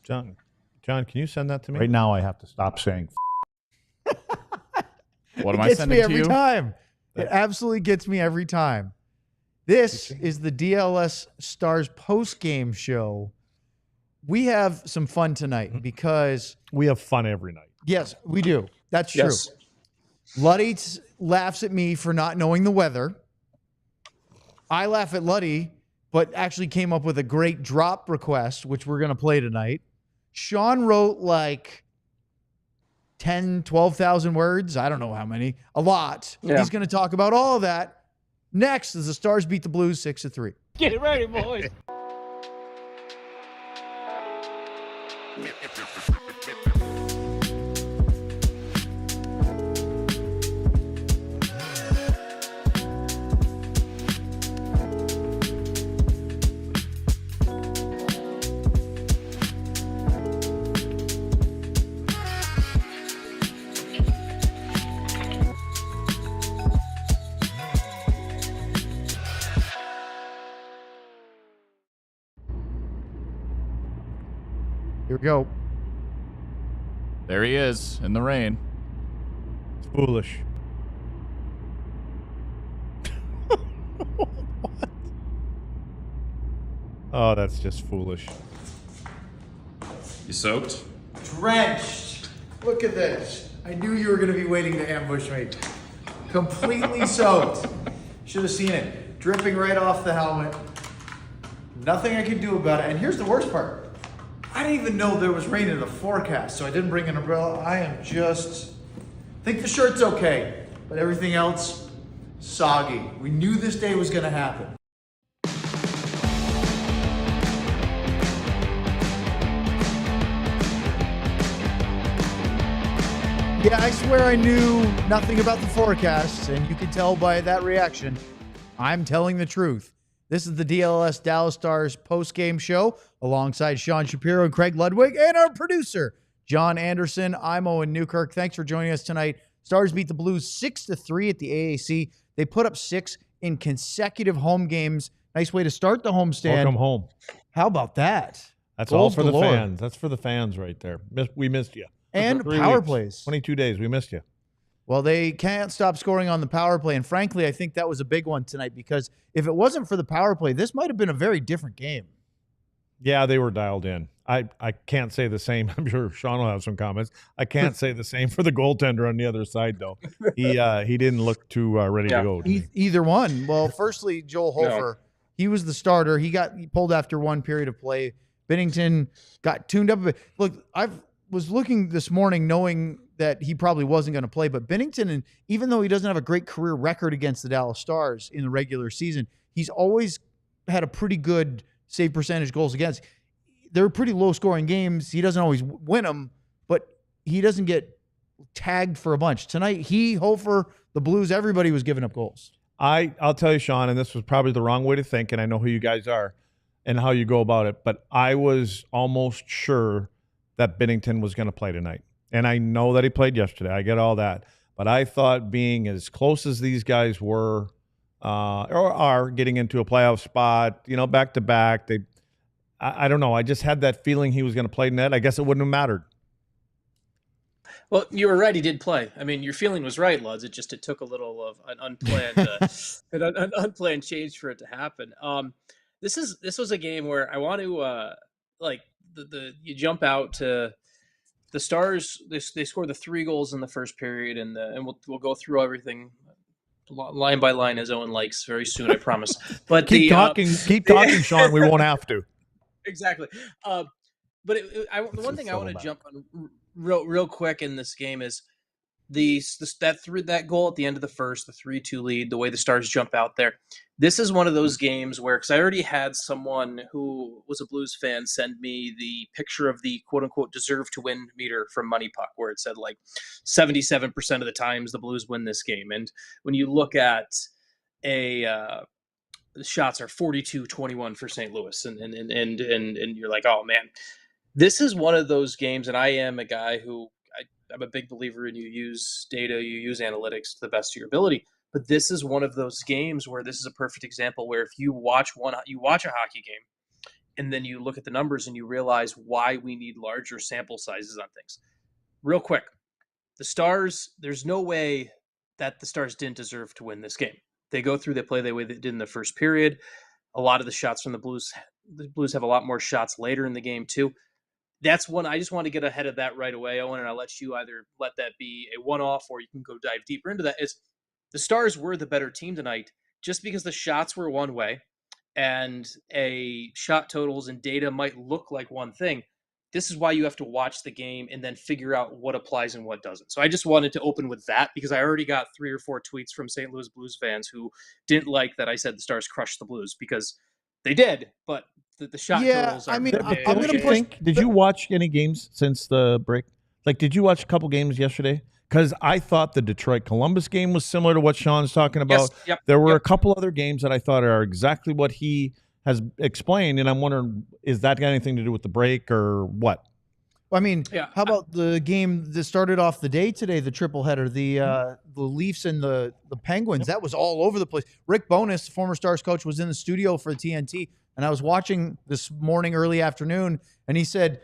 John, can you send that to me? Right now, I have to stop saying. What am I sending to you? It gets me every time. It absolutely gets me every time. This is the DLS Stars Postgame Show. We have some fun tonight because we have fun every night. Yes, we do. That's true. Yes. Luddy laughs at me for not knowing the weather. I laugh at Luddy, but actually came up with a great drop request, which we're going to play tonight. Sean wrote like 10, 12,000 words. I don't know how many. A lot. Yeah. He's going to talk about all of that. Next is the Stars beat the Blues 6-3. Get ready, boys. Here we go. There he is in the rain. It's foolish. What? Oh, that's just foolish. You soaked? Drenched. Look at this. I knew you were going to be waiting to ambush me. Completely soaked. Should have seen it. Dripping right off the helmet. Nothing I could do about it. And here's the worst part. I didn't even know there was rain in the forecast, so I didn't bring an umbrella. I am just... think the shirt's okay, but everything else, soggy. We knew this day was going to happen. Yeah, I swear I knew nothing about the forecast, and you can tell by that reaction, I'm telling the truth. This is the DLLS Dallas Stars postgame show alongside Sean Shapiro and Craig Ludwig and our producer, John Anderson. I'm Owen Newkirk. Thanks for joining us tonight. Stars beat the Blues 6-3 at the AAC. They put up 6 in consecutive home games. Nice way to start the homestand. Welcome home. How about that? That's Goals all for galore. the fans. That's for the fans right there. We missed you. And 3 power weeks, plays. 22 days. We missed you. Well, they can't stop scoring on the power play. And frankly, I think that was a big one tonight because if it wasn't for the power play, this might have been a very different game. Yeah, they were dialed in. I can't say the same. I'm sure Sean will have some comments. I can't say the same for the goaltender on the other side, though. He didn't look too ready to go. Either one. Well, firstly, Joel Hofer, he was the starter. He pulled after one period of play. Binnington got tuned up a bit. Look, I was looking this morning knowing that he probably wasn't going to play, but Binnington, and even though he doesn't have a great career record against the Dallas Stars in the regular season, he's always had a pretty good save percentage goals against. They're pretty low-scoring games. He doesn't always win them, but he doesn't get tagged for a bunch. Tonight, Hofer, the Blues, everybody was giving up goals. I'll tell you, Sean, and this was probably the wrong way to think, and I know who you guys are and how you go about it, but I was almost sure that Binnington was going to play tonight. And I know that he played yesterday. I get all that. But I thought being as close as these guys were or are getting into a playoff spot, back to back, I don't know. I just had that feeling he was going to play net. I guess it wouldn't have mattered. Well, you were right. He did play. I mean, your feeling was right, Luds. It took a little of an unplanned an unplanned change for it to happen. This was a game where I want to you jump out to the Stars. They scored the 3 goals in the first period, and we'll go through everything line by line as Owen likes very soon, I promise. But keep talking, Sean. We won't have to. Exactly. But the one thing I want to jump on real quick in this game is that goal at the end of the first, the 3-2 lead, the way the Stars jump out there. This is one of those games where, because I already had someone who was a Blues fan send me the picture of the quote-unquote deserve to win meter from Money Puck, where it said like 77% of the times the Blues win this game. And when you look at the shots are 42-21 for St. Louis, and you're like, oh man, this is one of those games. And I am a guy who I'm a big believer in you use data, you use analytics to the best of your ability. But this is one of those games where this is a perfect example where if you watch a hockey game, and then you look at the numbers and you realize why we need larger sample sizes on things. Real quick, the Stars, there's no way that the Stars didn't deserve to win this game. They go through, they play the way they did in the first period. A lot of the shots from the Blues have a lot more shots later in the game too. That's one I just want to get ahead of that right away, Owen, and I'll let you either let that be a one-off or you can go dive deeper into that. Is the Stars were the better team tonight just because the shots were one way and a shot totals and data might look like one thing. This is why you have to watch the game and then figure out what applies and what doesn't. So I just wanted to open with that because I already got 3 or 4 tweets from St. Louis Blues fans who didn't like that I said the Stars crushed the Blues because they did, but the shot totals are... I mean, I'm going to think, did you watch any games since the break? Like, did you watch a couple games yesterday? Because I thought the Detroit-Columbus game was similar to what Sean's talking about. Yes, yep, there were a couple other games that I thought are exactly what he has explained, and I'm wondering, is that got anything to do with the break or what? I mean, how about the game that started off the day today, the triple header, the Leafs and the Penguins? That was all over the place. Rick Bowness, the former Stars coach, was in the studio for TNT, and I was watching this morning, early afternoon, and he said,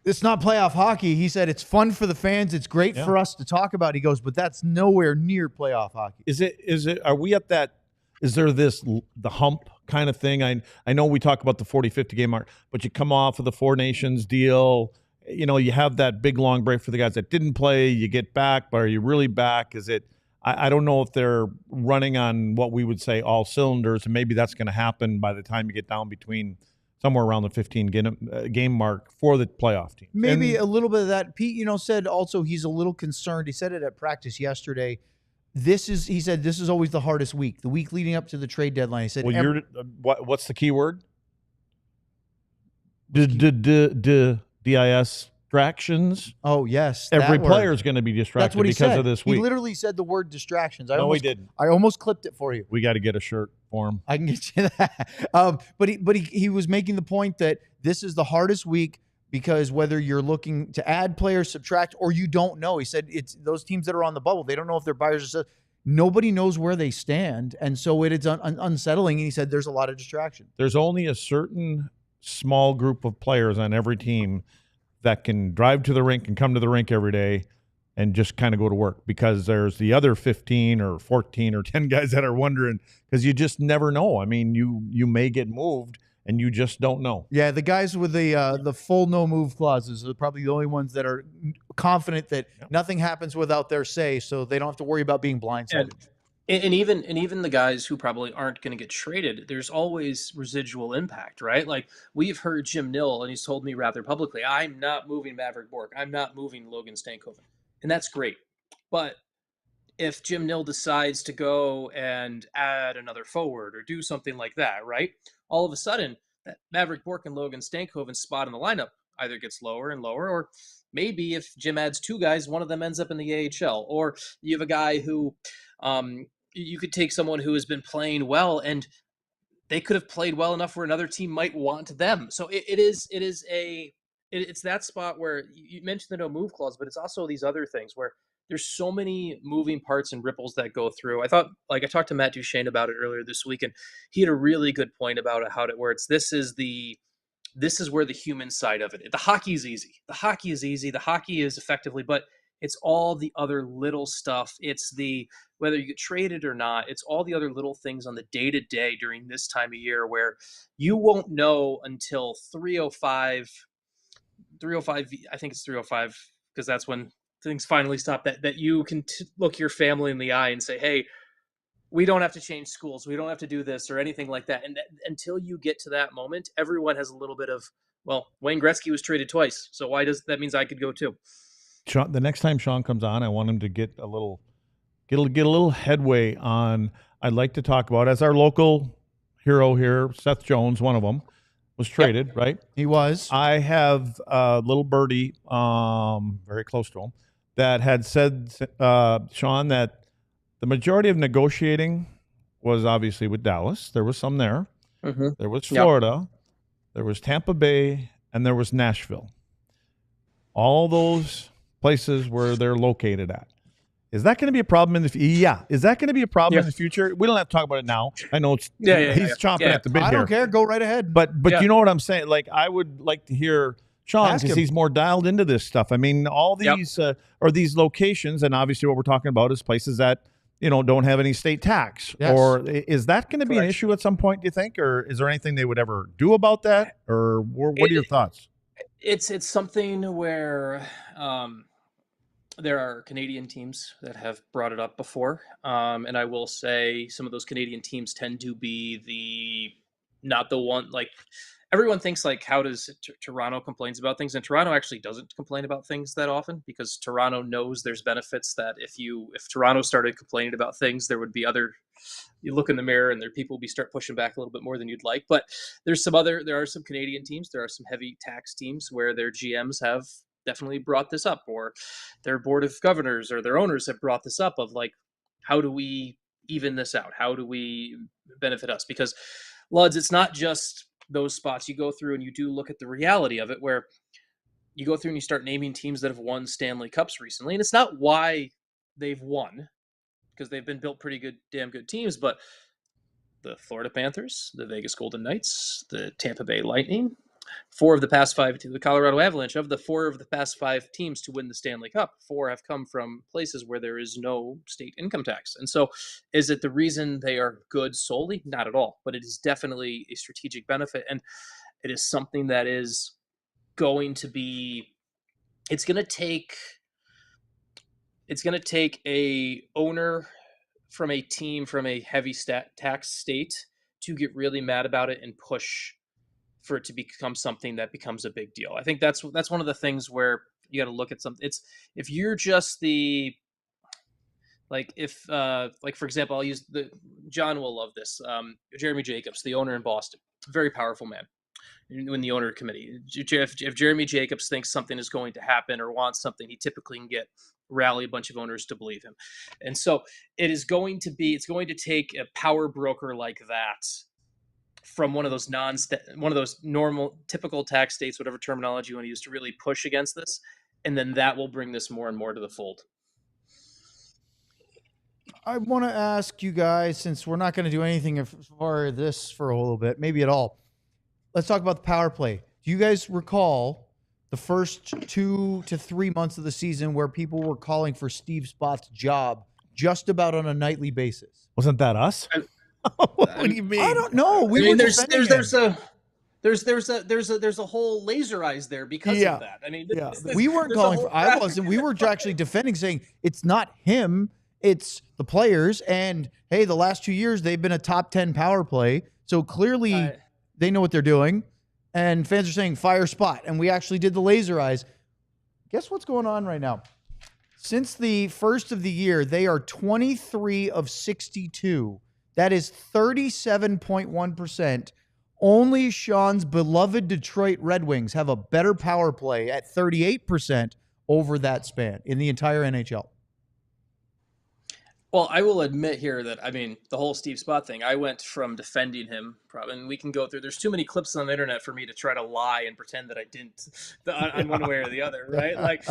it's not playoff hockey. He said, it's fun for the fans. It's great for us to talk about. He goes, but that's nowhere near playoff hockey. Are we at that? Is there the hump kind of thing? I know we talk about the 40-50 game mark, but you come off of the Four Nations deal. You know, you have that big long break for the guys that didn't play. You get back, but are you really back? Is it? I don't know if they're running on what we would say all cylinders, and maybe that's going to happen by the time you get down between somewhere around the 15 game mark for the playoff team. Maybe a little bit of that. Pete, said also he's a little concerned. He said it at practice yesterday. He said this is always the hardest week, the week leading up to the trade deadline. He said, well, what's the key word? Distractions. Oh, yes. Every player is going to be distracted because of this week. He literally said the word distractions. He didn't. I almost clipped it for you. We got to get a shirt for him. I can get you that. But he was making the point that this is the hardest week because whether you're looking to add players, subtract, or you don't know. He said it's those teams that are on the bubble. They don't know if they're buyers or sellers. Nobody knows where they stand, and so it's unsettling. And he said there's a lot of distraction. There's only a certain small group of players on every team that can drive to the rink and come to the rink every day and just kind of go to work, because there's the other 15 or 14 or 10 guys that are wondering, because you just never know. I mean, you may get moved and you just don't know. Yeah, the guys with the full no move clauses are probably the only ones that are confident that nothing happens without their say, so they don't have to worry about being blindsided. And even the guys who probably aren't going to get traded, there's always residual impact, right? Like we've heard Jim Nill, and he's told me rather publicly, I'm not moving Maverick Bourque. I'm not moving Logan Stankoven. And that's great. But if Jim Nill decides to go and add another forward or do something like that, right? All of a sudden, that Maverick Bourque and Logan Stankoven's spot in the lineup either gets lower and lower, or maybe if Jim adds 2 guys, one of them ends up in the AHL. Or you have a guy who you could take someone who has been playing well and they could have played well enough where another team might want them. So it's that spot where you mentioned the no move clause, but it's also these other things where there's so many moving parts and ripples that go through. I thought, I talked to Matt Duchene about it earlier this week, and he had a really good point about it, this is where the human side of it. The hockey is easy. The hockey is effectively, but it's all the other little stuff. It's whether you get traded or not, it's all the other little things on the day-to-day during this time of year where you won't know until 3:05, I think it's 3:05, because that's when things finally stop, that you can look your family in the eye and say, hey, we don't have to change schools. We don't have to do this or anything like that. And until you get to that moment, everyone has a little bit of, well, Wayne Gretzky was traded twice, so why does that means I could go too? Sean, the next time Sean comes on, I want him to get a little headway on. I'd like to talk about, as our local hero here, Seth Jones, one of them, was traded, right? He was. I have a little birdie, very close to him, that had said, Sean, that the majority of negotiating was obviously with Dallas. There was some there. Mm-hmm. There was Florida. There was Tampa Bay, and there was Nashville. All those places where they're located at. Is that going to be a problem in the future? Yeah. Is that going to be a problem in the future? We don't have to talk about it now. I know it's he's chomping at the bit here. I don't care. Go right ahead. But you know what I'm saying? Like, I would like to hear Sean, because he's more dialed into this stuff. I mean, all these are these locations, and obviously what we're talking about is places that, you know, don't have any state tax. Yes. Or is that going to be an issue at some point, do you think? Or is there anything they would ever do about that? Or what are your thoughts? It's something where there are Canadian teams that have brought it up before. And I will say some of those Canadian teams tend to be not the one, like, everyone thinks, like, how does Toronto complains about things? And Toronto actually doesn't complain about things that often, because Toronto knows there's benefits that if Toronto started complaining about things, there would be you look in the mirror and people will start pushing back a little bit more than you'd like. But there are some Canadian teams, there are some heavy tax teams where their GMs have definitely brought this up, or their board of governors or their owners have brought this up of, like, how do we even this out? How do we benefit us? Because, Luds, it's not just those spots. You go through and you do look at the reality of it, where you go through and you start naming teams that have won Stanley Cups recently. And it's not why they've won, because they've been built pretty good, damn good teams, but the Florida Panthers, the Vegas Golden Knights, the Tampa Bay Lightning, the Colorado Avalanche, of the 4 of the past 5 teams to win the Stanley Cup, 4 have come from places where there is no state income tax. And so is it the reason they are good solely? Not at all, but it is definitely a strategic benefit. And it is something that is going to be, it's going to take a owner from a team from a heavy tax state to get really mad about it and push for it to become something that becomes a big deal. I think that's one of the things where you got to look at something. It's, if you're just like for example, I'll use John will love this. Jeremy Jacobs, the owner in Boston, very powerful man in the owner committee. If Jeremy Jacobs thinks something is going to happen or wants something, he typically can rally a bunch of owners to believe him. And so it's going to take a power broker like that from one of those normal, typical tax states, whatever terminology you want to use, to really push against this. And then that will bring this more and more to the fold. I want to ask you guys, since we're not going to do anything as far as this for a little bit, maybe at all, let's talk about the power play. Do you guys recall the first 2 to 3 months of the season where people were calling for Steve Spott's job just about on a nightly basis? Wasn't that us? What do you mean? I don't know. There's a whole laser eyes there because of that. I mean, we weren't calling for. I wasn't. We were actually defending, saying it's not him, it's the players. And hey, the last 2 years they've been a top 10 power play, so clearly they know what they're doing. And fans are saying fire Spot, and we actually did the laser eyes. Guess what's going on right now? Since the first of the year, they are 23 of 62. That is 37.1%. Only Sean's beloved Detroit Red Wings have a better power play at 38% over that span in the entire NHL. Well, I will admit here that, I mean, the whole Steve Spott thing, I went from defending him, and we can go through, there's too many clips on the internet for me to try to lie and pretend that I didn't on one way or the other, right? Like,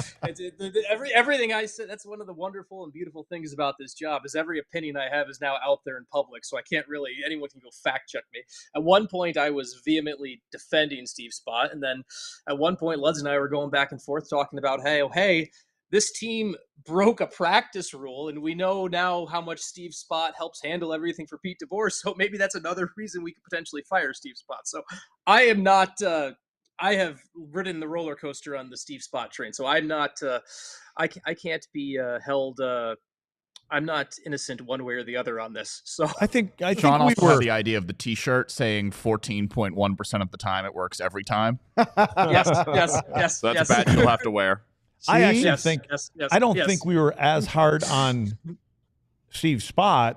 everything I said, that's one of the wonderful and beautiful things about this job, is every opinion I have is now out there in public, so I can't really, anyone can go fact check me. At one point, I was vehemently defending Steve Spott, and then at one point, Luds and I were going back and forth talking about, hey, this team broke a practice rule, and we know now how much Steve Spott helps handle everything for Pete DeBoer. So maybe that's another reason we could potentially fire Steve Spott. So I am not. I have ridden the roller coaster on the Steve Spott train. So I'm not. I can't be held. I'm not innocent one way or the other on this. So I think Sean also had the idea of the T-shirt saying 14.1% of the time it works every time. yes. So that's a badge you'll have to wear. I actually think I don't think we were as hard on Steve Spott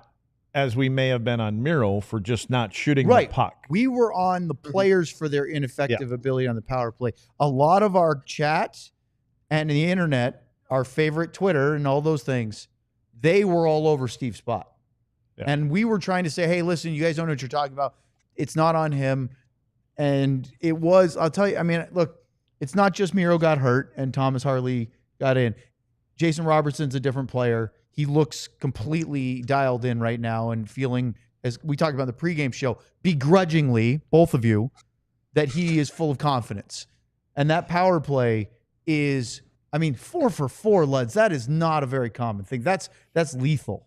as we may have been on Miro for just not shooting the puck. We were on the players for their ineffective ability on the power play. A lot of our chat and the internet, our favorite Twitter and all those things, they were all over Steve Spott. Yeah. And we were trying to say, hey, listen, you guys don't know what you're talking about. It's not on him. And it was, I'll tell you, I mean, look, it's not just Miro got hurt and Thomas Harley got in. Jason Robertson's a different player. he looks completely dialed in right now and feeling, as we talked about in the pregame show, begrudgingly, both of you, that he is full of confidence. And that power play is, 4 for 4, Luds. That is not a very common thing. That's lethal.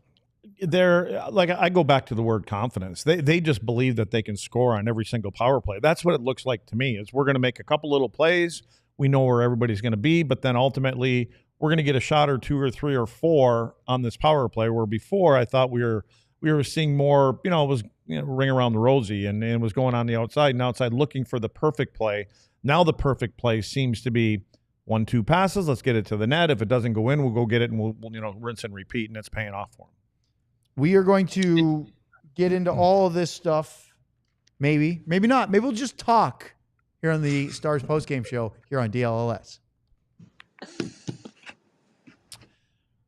They're like, I go back to the word confidence. They just believe that they can score on every single power play. That's what it looks like to me. Is we're going to make a couple little plays. We know where everybody's going to be, but then ultimately we're going to get a shot or 2 or 3 or 4 on this power play. Where before I thought we were seeing more. It was ring around the rosy and it was going on the outside and outside looking for the perfect play. Now the perfect play seems to be 1-2 passes. Let's get it to the net. If it doesn't go in, we'll go get it and we'll rinse and repeat, and it's paying off for them. We are going to get into all of this stuff. Maybe not. Maybe we'll just talk here on the Stars Postgame Show here on DLLS.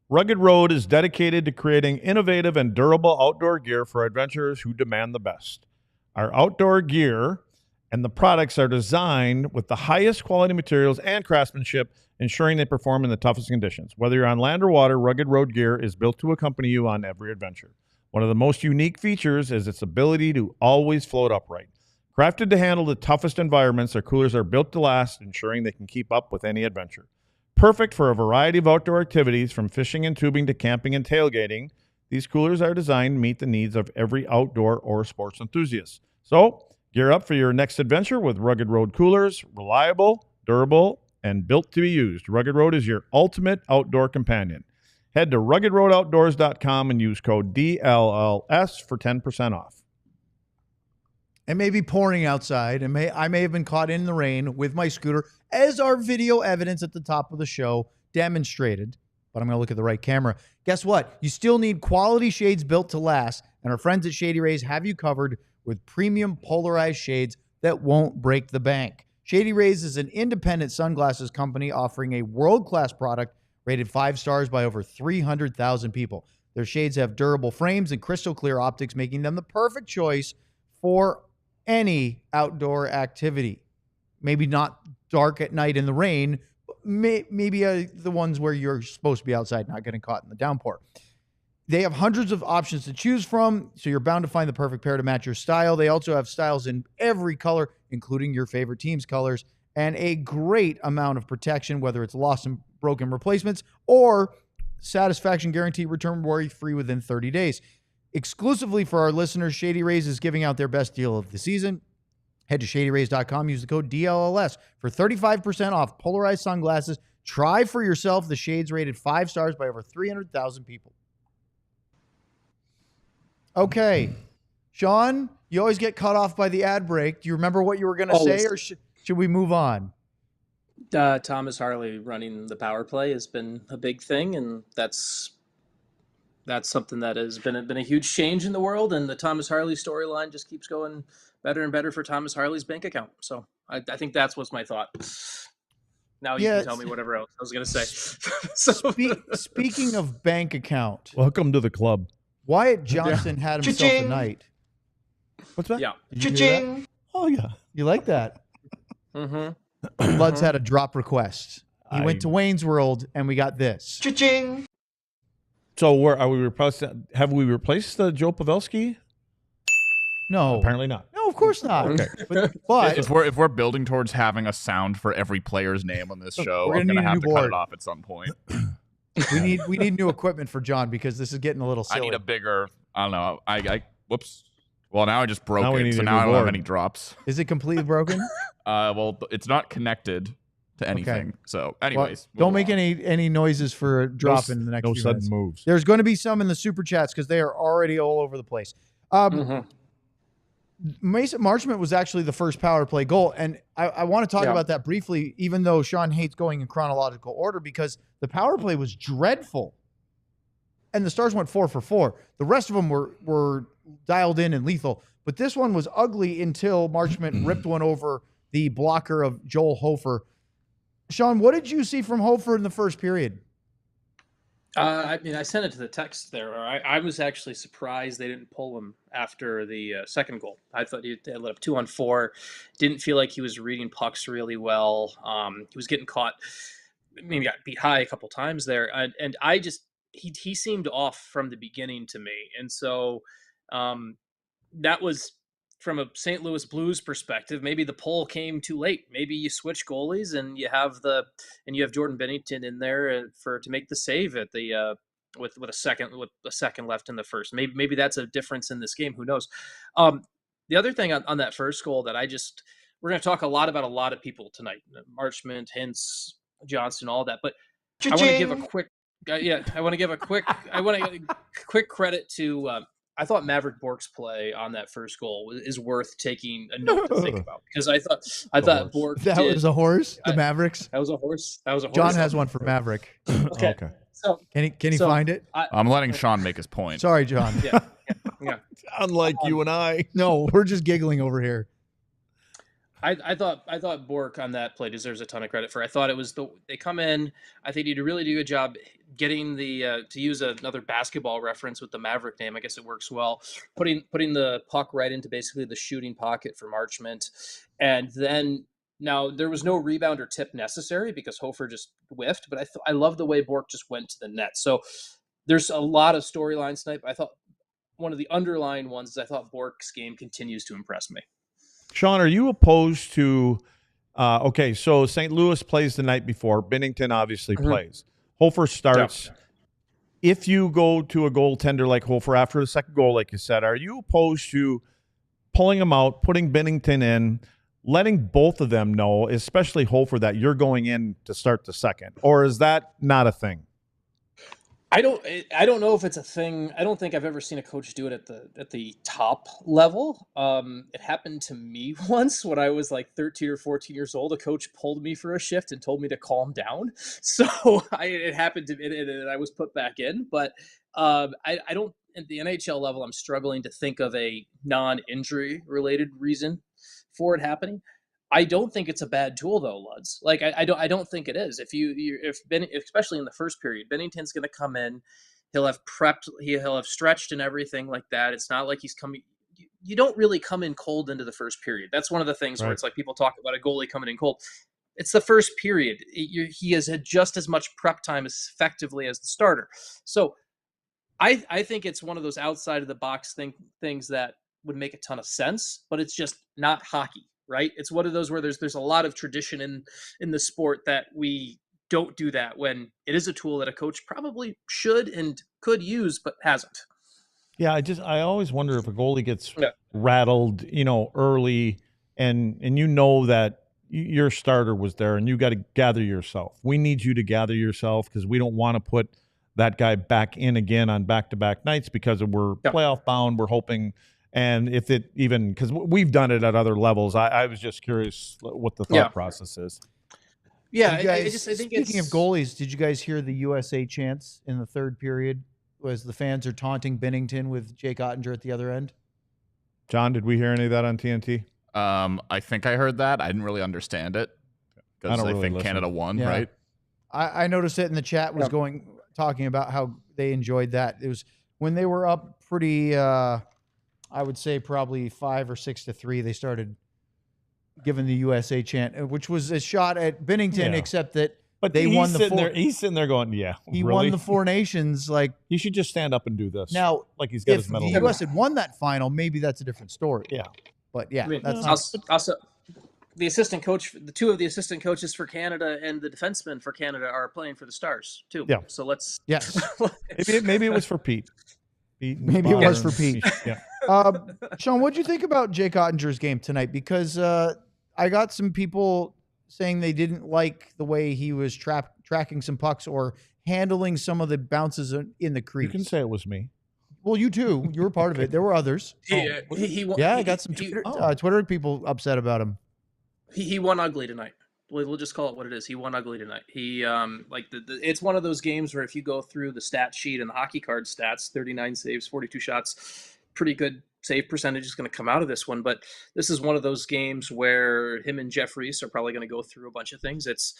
Rugged Road is dedicated to creating innovative and durable outdoor gear for adventurers who demand the best. Our outdoor gear and the products are designed with the highest quality materials and craftsmanship, ensuring they perform in the toughest conditions. Whether you're on land or water, Rugged Road gear is built to accompany you on every adventure. One of the most unique features is its ability to always float upright. Crafted to handle the toughest environments, their coolers are built to last, ensuring they can keep up with any adventure. Perfect for a variety of outdoor activities, from fishing and tubing to camping and tailgating, these coolers are designed to meet the needs of every outdoor or sports enthusiast. So, gear up for your next adventure with Rugged Road coolers. Reliable, durable, and built to be used. Rugged Road is your ultimate outdoor companion. Head to ruggedroadoutdoors.com and use code DLLS for 10% off. It may be pouring outside, and I may have been caught in the rain with my scooter, as our video evidence at the top of the show demonstrated. But I'm going to look at the right camera. Guess what? You still need quality shades built to last, and our friends at Shady Rays have you covered with premium polarized shades that won't break the bank. Shady Rays is an independent sunglasses company offering a world-class product rated 5 stars by over 300,000 people. Their shades have durable frames and crystal clear optics, making them the perfect choice for any outdoor activity. Maybe not dark at night in the rain, but maybe the ones where you're supposed to be outside, not getting caught in the downpour. They have hundreds of options to choose from, so you're bound to find the perfect pair to match your style. They also have styles in every color, including your favorite team's colors, and a great amount of protection, whether it's lost and broken replacements or satisfaction guarantee, return worry-free within 30 days. Exclusively for our listeners, Shady Rays is giving out their best deal of the season. Head to shadyrays.com, use the code DLLS for 35% off polarized sunglasses. Try for yourself the shades rated 5 stars by over 300,000 people. Okay, Sean, you always get cut off by the ad break. Do you remember what you were going to say, or should we move on? Thomas Harley running the power play has been a big thing, and that's something that has been a huge change in the world, and the Thomas Harley storyline just keeps going better and better for Thomas Harley's bank account. So I think that's what's my thought. Now you can tell me whatever else I was going to say. Speaking of bank account, welcome to the club. Wyatt Johnston had himself a night. What's that? Yeah. Cha-ching. Oh, yeah. You like that? Mm-hmm. Lud's had a drop request. He went to Wayne's World, and we got this. Cha-ching. So where are we replacing? Have we replaced the Joe Pavelski? No. Apparently not. No, of course not. Okay. But if we're building towards having a sound for every player's name on this show, I'm gonna have to cut it off at some point. We need new equipment for John because this is getting a little silly. I need a bigger. I don't know. I whoops. Well, now I just broke it, so a now I don't board. have any drops. Is it completely broken? Well, it's not connected to anything. Okay. So, anyways, don't make any noises for a drop in the next few sudden minutes. Moves. There's going to be some in the super chats because they are already all over the place. Mason Marchment was actually the first power play goal, and I want to talk about that briefly, even though Sean hates going in chronological order, because the power play was dreadful, and the Stars went 4 for 4. The rest of them were dialed in and lethal, but this one was ugly until Marchment ripped one over the blocker of Joel Hofer. Sean, what did you see from Hofer in the first period? I sent it to the text there. I was actually surprised they didn't pull him after the second goal. I thought he lit up 2-on-4. Didn't feel like he was reading pucks really well. He was getting caught. Maybe got beat high a couple times there. And I just, he seemed off from the beginning to me, and so that was from a St. Louis Blues perspective. Maybe the pull came too late. Maybe you switch goalies and you have Jordan Binnington in there to make the save at the with a second left in the first. Maybe that's a difference in this game. Who knows? The other thing on that first goal that we're going to talk a lot about a lot of people tonight: Marchment, Hintz, Johnston, all that. But I want to give a quick. I want to give a quick credit to. I thought Maverick Bork's play on that first goal is worth taking a note to think about, because I thought Bork. Was a horse. The Mavericks. That was a horse. John has one for Maverick. Okay. So can he find it? I'm letting Sean make his point. Sorry, John. Yeah. Unlike you and I. No, we're just giggling over here. I thought Bork on that play deserves a ton of credit for. I thought they come in. I think he did a really good job getting to use another basketball reference with the Maverick name. I guess it works well. Putting the puck right into basically the shooting pocket for Marchment, and then now there was no rebound or tip necessary because Hofer just whiffed. But I love the way Bork just went to the net. So there's a lot of storylines tonight. But I thought one of the underlying ones is I thought Bork's game continues to impress me. Sean, are you opposed to okay, so St. Louis plays the night before. Binnington obviously plays. Hofer starts. Yeah. If you go to a goaltender like Hofer after the second goal, like you said, are you opposed to pulling him out, putting Binnington in, letting both of them know, especially Hofer, that you're going in to start the second? Or is that not a thing? I don't know if it's a thing. I don't think I've ever seen a coach do it at the top level. It happened to me once when I was like 13 or 14 years old. A coach pulled me for a shift and told me to calm down. So it happened to me, and I was put back in. But I don't, at the NHL level, I'm struggling to think of a non-injury related reason for it happening. I don't think it's a bad tool though, Luds. Like I don't think it is. Especially in the first period, Bennington's going to come in, he'll have prepped, he'll have stretched and everything like that. It's not like he's coming. You don't really come in cold into the first period. That's one of the things where it's like people talk about a goalie coming in cold. It's the first period. He has had just as much prep time as effectively as the starter. So I think it's one of those outside of the box things that would make a ton of sense, but it's just not hockey. Right? It's one of those where there's a lot of tradition in the sport that we don't do that when it is a tool that a coach probably should and could use, but hasn't. Yeah, I always wonder if a goalie gets rattled, early, and you know that your starter was there, and you got to gather yourself. We need you to gather yourself because we don't want to put that guy back in again on back-to-back nights because we're playoff bound. We're hoping. And if it even, because we've done it at other levels, I was just curious what the thought process is. Yeah, I think speaking of goalies, did you guys hear the USA chants in the third period? Was the fans are taunting Binnington with Jake Oettinger at the other end? John, did we hear any of that on TNT? I think I heard that. I didn't really understand it because I think Canada won, right? I noticed it in the chat was talking about how they enjoyed that. It was when they were up pretty. I would say probably 5 or 6-3. They started giving the USA chant, which was a shot at Binnington, except that they won the four. He's sitting there going, he won the Four Nations. Like he should just stand up and do this. Now, like he's got his medal. If the U.S. had won that final, maybe that's a different story. Yeah, but yeah, that's also the assistant coach. The two of the assistant coaches for Canada and the defenseman for Canada are playing for the Stars too. Yeah. So let's. Yes. maybe it was for Pete. Maybe it was for Pete. Yeah. Sean, what did you think about Jake Ottinger's game tonight? Because I got some people saying they didn't like the way he was tracking some pucks or handling some of the bounces in the crease. You can say it was me. Well, you too. You were part of it. There were others. I got some Twitter people upset about him. He won ugly tonight. We'll just call it what it is. He won ugly tonight. He it's one of those games where if you go through the stat sheet and the hockey card stats, 39 saves, 42 shots, pretty good save percentage is going to come out of this one. But this is one of those games where him and Jeff Reese are probably going to go through a bunch of things. It's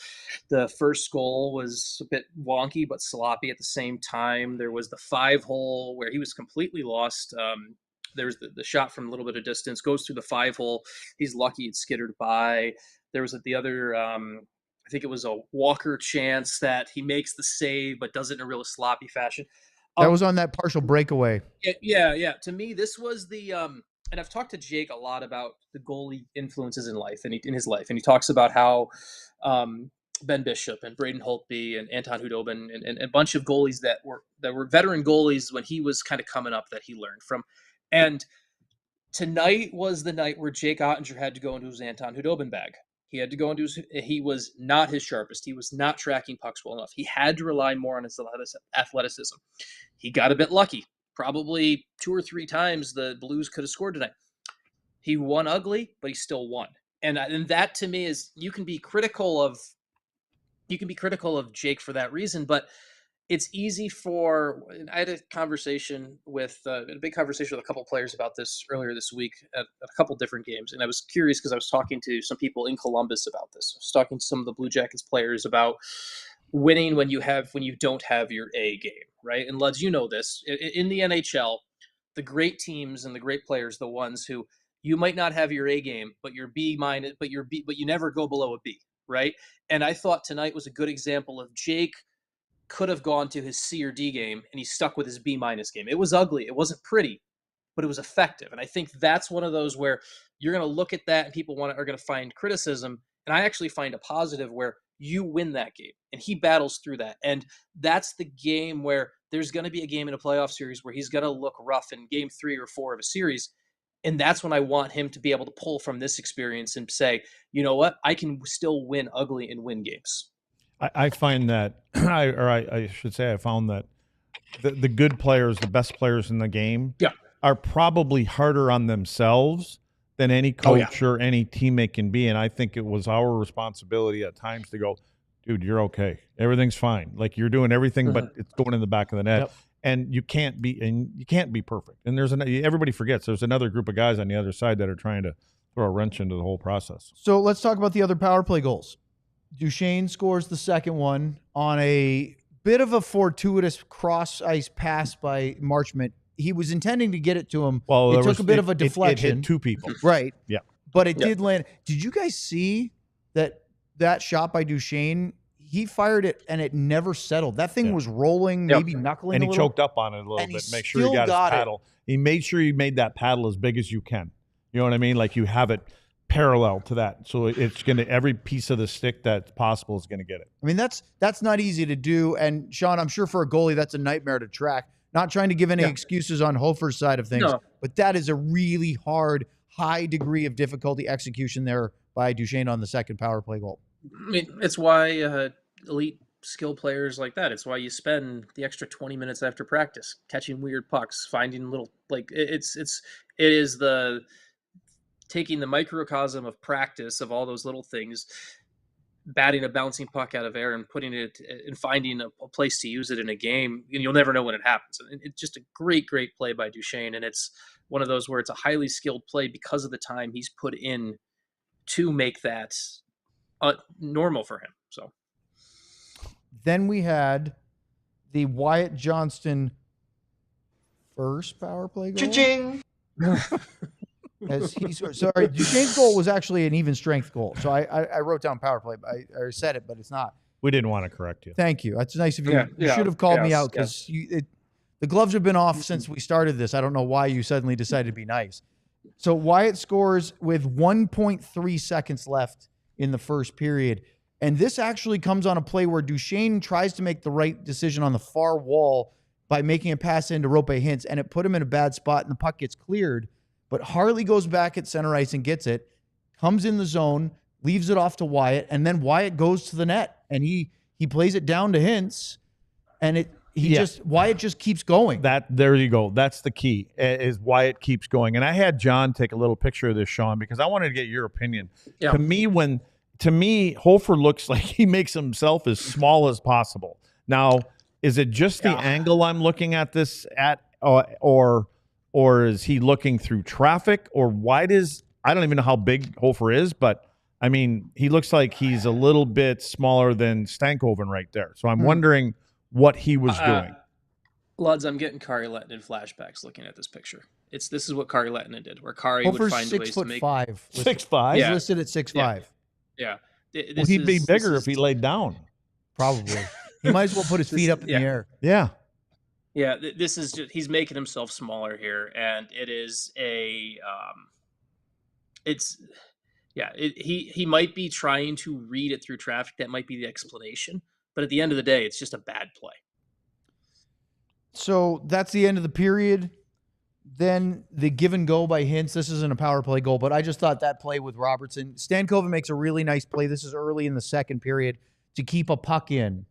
the first goal was a bit wonky but sloppy at the same time. There was the 5-hole where he was completely lost. There's the shot from a little bit of distance, goes through the 5-hole. He's lucky it skittered by. There was the other, I think it was a Walker chance that he makes the save, but does it in a real sloppy fashion. That was on that partial breakaway. Yeah. To me, this was the and I've talked to Jake a lot about the goalie influences in life and in his life, and he talks about how Ben Bishop and Braden Holtby and Anton Hudobin and a bunch of goalies that were veteran goalies when he was kind of coming up that he learned from. And tonight was the night where Jake Oettinger had to go into his Anton Hudobin bag. He had to go into he was not his sharpest. He was not tracking pucks well enough. He had to rely more on his athleticism. He got a bit lucky. Probably 2 or 3 times the Blues could have scored tonight. He won ugly, but he still won. And that to me is, you can be critical of Jake for that reason, but it's easy for. I had a conversation with a big conversation with a couple players about this earlier this week at a couple different games, and I was curious because I was talking to some people in Columbus about this. I was talking to some of the Blue Jackets players about winning when you don't have your A game, right? And Luds, you know this in the NHL, the great teams and the great players, the ones who you might not have your A game, but you're B minus, but you never go below a B, right? And I thought tonight was a good example of Jake could have gone to his C or D game and he stuck with his B minus game. It was ugly. It wasn't pretty, but it was effective. And I think that's one of those where you're going to look at that and people are going to find criticism. And I actually find a positive where you win that game and he battles through that. And that's the game where there's going to be a game in a playoff series where he's going to look rough in game 3 or 4 of a series. And that's when I want him to be able to pull from this experience and say, you know what, I can still win ugly and win games. I find that, I should say, I found that the good players, the best players in the game, are probably harder on themselves than any coach or any teammate can be. And I think it was our responsibility at times to go, dude, you're okay. Everything's fine. Like, you're doing everything, but it's going in the back of the net. Yep. And you can't be perfect. And everybody forgets there's another group of guys on the other side that are trying to throw a wrench into the whole process. So let's talk about the other power play goals. Duchene scores the second one on a bit of a fortuitous cross-ice pass by Marchment. He was intending to get it to him. Well, it took a bit of a deflection. It hit 2 people. Right. Yeah. But it did land. Did you guys see that shot by Duchene? He fired it, and it never settled. That thing was rolling, maybe knuckling and a little. And he choked up on it a little bit. Make sure he got his paddle. He made sure he made that paddle as big as you can. You know what I mean? Like, you have it parallel to that. So it's going to, every piece of the stick that's possible is going to get it. I mean, that's not easy to do. And Sean, I'm sure for a goalie, that's a nightmare to track. Not trying to give any excuses on Hofer's side of things, but that is a really hard, high degree of difficulty execution there by Duchene on the second power play goal. I mean, it's why elite skill players like that. It's why you spend the extra 20 minutes after practice catching weird pucks, finding little, like, it is the taking the microcosm of practice of all those little things, batting a bouncing puck out of air and putting it and finding a place to use it in a game. And you'll never know when it happens. And it's just a great play by Duchene. And it's one of those where it's a highly skilled play because of the time he's put in to make that normal for him. So then we had the Wyatt Johnston first power play goal. Cha-ching! Sorry, Duchene's goal was actually an even strength goal. So I wrote down power play. I said it, but it's not. We didn't want to correct you. Thank you. That's nice of you. You should have called me out because the gloves have been off since we started this. I don't know why you suddenly decided to be nice. So Wyatt scores with 1.3 seconds left in the first period. And this actually comes on a play where Duchene tries to make the right decision on the far wall by making a pass into Roope Hintz, and it put him in a bad spot, and the puck gets cleared. But Harley goes back at center ice and gets it, comes in the zone, leaves it off to Wyatt, and then Wyatt goes to the net, and he plays it down to Hintz, and Wyatt just keeps going. There you go. That's the key, is Wyatt keeps going. And I had John take a little picture of this, Sean, because I wanted to get your opinion. Yeah. To me, Hofer looks like he makes himself as small as possible. Now, is it just the angle I'm looking at this at, or is he looking through traffic, or I don't even know how big Hofer is, but I mean, he looks like he's a little bit smaller than Stankoven right there. So I'm wondering what he was doing. Luds, I'm getting Kari Lehtinen flashbacks looking at this picture. This is what Kari Lehtinen did, where Kari would find ways to make 6'5". 6'5"? He's listed at 6'5". Yeah. He'd be bigger if he laid down. Probably. He might as well put his feet up in the air. Yeah. Yeah, this is just, he's making himself smaller here, and it is he might be trying to read it through traffic. That might be the explanation, but at the end of the day, it's just a bad play. So that's the end of the period. Then the give and go by Hintz. This isn't a power play goal, but I just thought that play with Robertson. Stankoven makes a really nice play. This is early in the second period to keep a puck in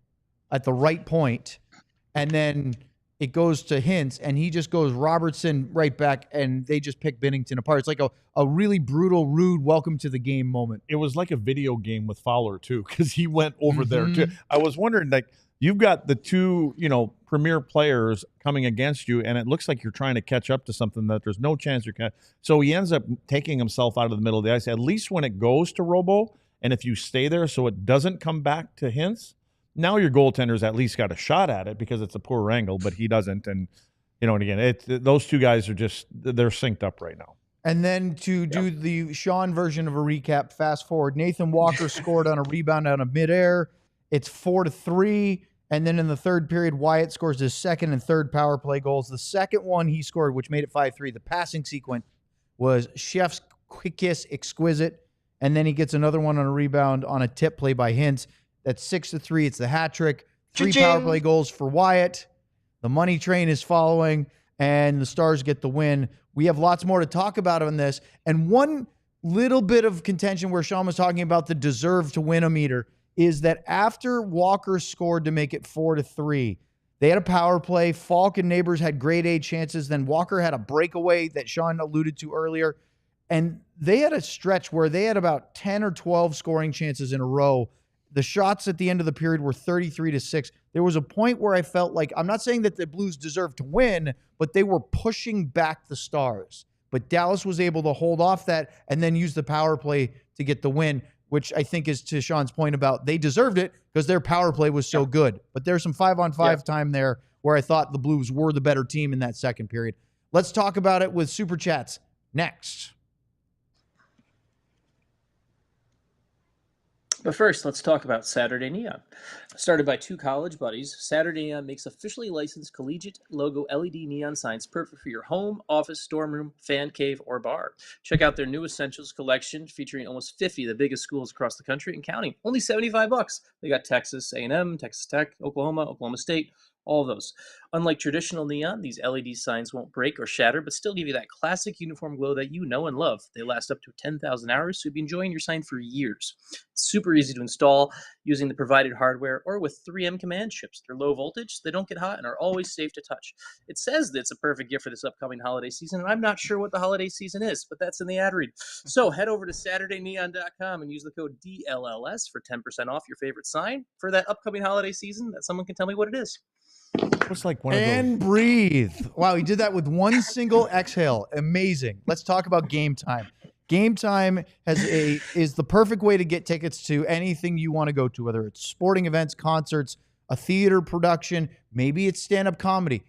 at the right point, and then it goes to Hintz, and he just goes Robertson right back, and they just pick Binnington apart. It's like a really brutal, rude welcome to the game moment. It was like a video game with Fowler, too, because he went over there, too. I was wondering, like, you've got the two, premier players coming against you, and it looks like you're trying to catch up to something that there's no chance you're catching. So he ends up taking himself out of the middle of the ice, at least when it goes to Robo, and if you stay there so it doesn't come back to Hintz, now your goaltender's at least got a shot at it because it's a poor angle, but he doesn't. And, and again, those two guys are they're synced up right now. And then to do the Sean version of a recap, fast forward, Nathan Walker scored on a rebound out of midair. It's 4-3. And then in the third period, Wyatt scores his second and third power play goals. The second one he scored, which made it 5-3, the passing sequence was chef's kiss exquisite. And then he gets another one on a rebound on a tip play by Hintz. That's 6-3. It's the hat trick. 3 power play goals for Wyatt. The money train is following, and the Stars get the win. We have lots more to talk about on this. And one little bit of contention where Sean was talking about the deserve to win a meter is that after Walker scored to make it 4-3, they had a power play. Falk and Neighbors had grade A chances. Then Walker had a breakaway that Sean alluded to earlier. And they had a stretch where they had about 10 or 12 scoring chances in a row. The shots at the end of the period were 33-6. There was a point where I felt like, I'm not saying that the Blues deserved to win, but they were pushing back the Stars. But Dallas was able to hold off that and then use the power play to get the win, which I think is to Sean's point about they deserved it because their power play was so good. But there's some 5-on-5 time there where I thought the Blues were the better team in that second period. Let's talk about it with Superchats next. But first, let's talk about Saturday Neon. Started by 2 college buddies, Saturday Neon makes officially licensed collegiate logo LED neon signs perfect for your home, office, dorm room, fan cave, or bar. Check out their new Essentials collection featuring almost 50 of the biggest schools across the country and counting. Only $75. They got Texas A&M, Texas Tech, Oklahoma State, all of those. Unlike traditional neon, these LED signs won't break or shatter, but still give you that classic uniform glow that you know and love. They last up to 10,000 hours, so you'll be enjoying your sign for years. It's super easy to install using the provided hardware or with 3M command chips. They're low voltage, they don't get hot, and are always safe to touch. It says that it's a perfect gift for this upcoming holiday season, and I'm not sure what the holiday season is, but that's in the ad read. So head over to SaturdayNeon.com and use the code DLLS for 10% off your favorite sign for that upcoming holiday season that someone can tell me what it is. It's like one of those. And breathe. Wow, he did that with one single exhale. Amazing. Let's talk about Game Time. Game Time is the perfect way to get tickets to anything you want to go to, whether it's sporting events, concerts, a theater production, maybe it's stand-up comedy.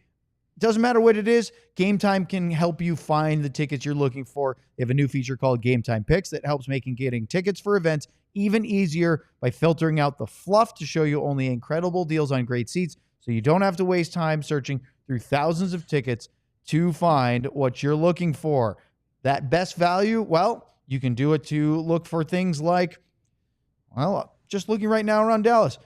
Doesn't matter what it is, Game Time can help you find the tickets you're looking for. They have a new feature called Game Time Picks that helps making getting tickets for events even easier by filtering out the fluff to show you only incredible deals on great seats, so you don't have to waste time searching through thousands of tickets to find what you're looking for. That best value, well, you can do it to look for things like, well, just looking right now around Dallas,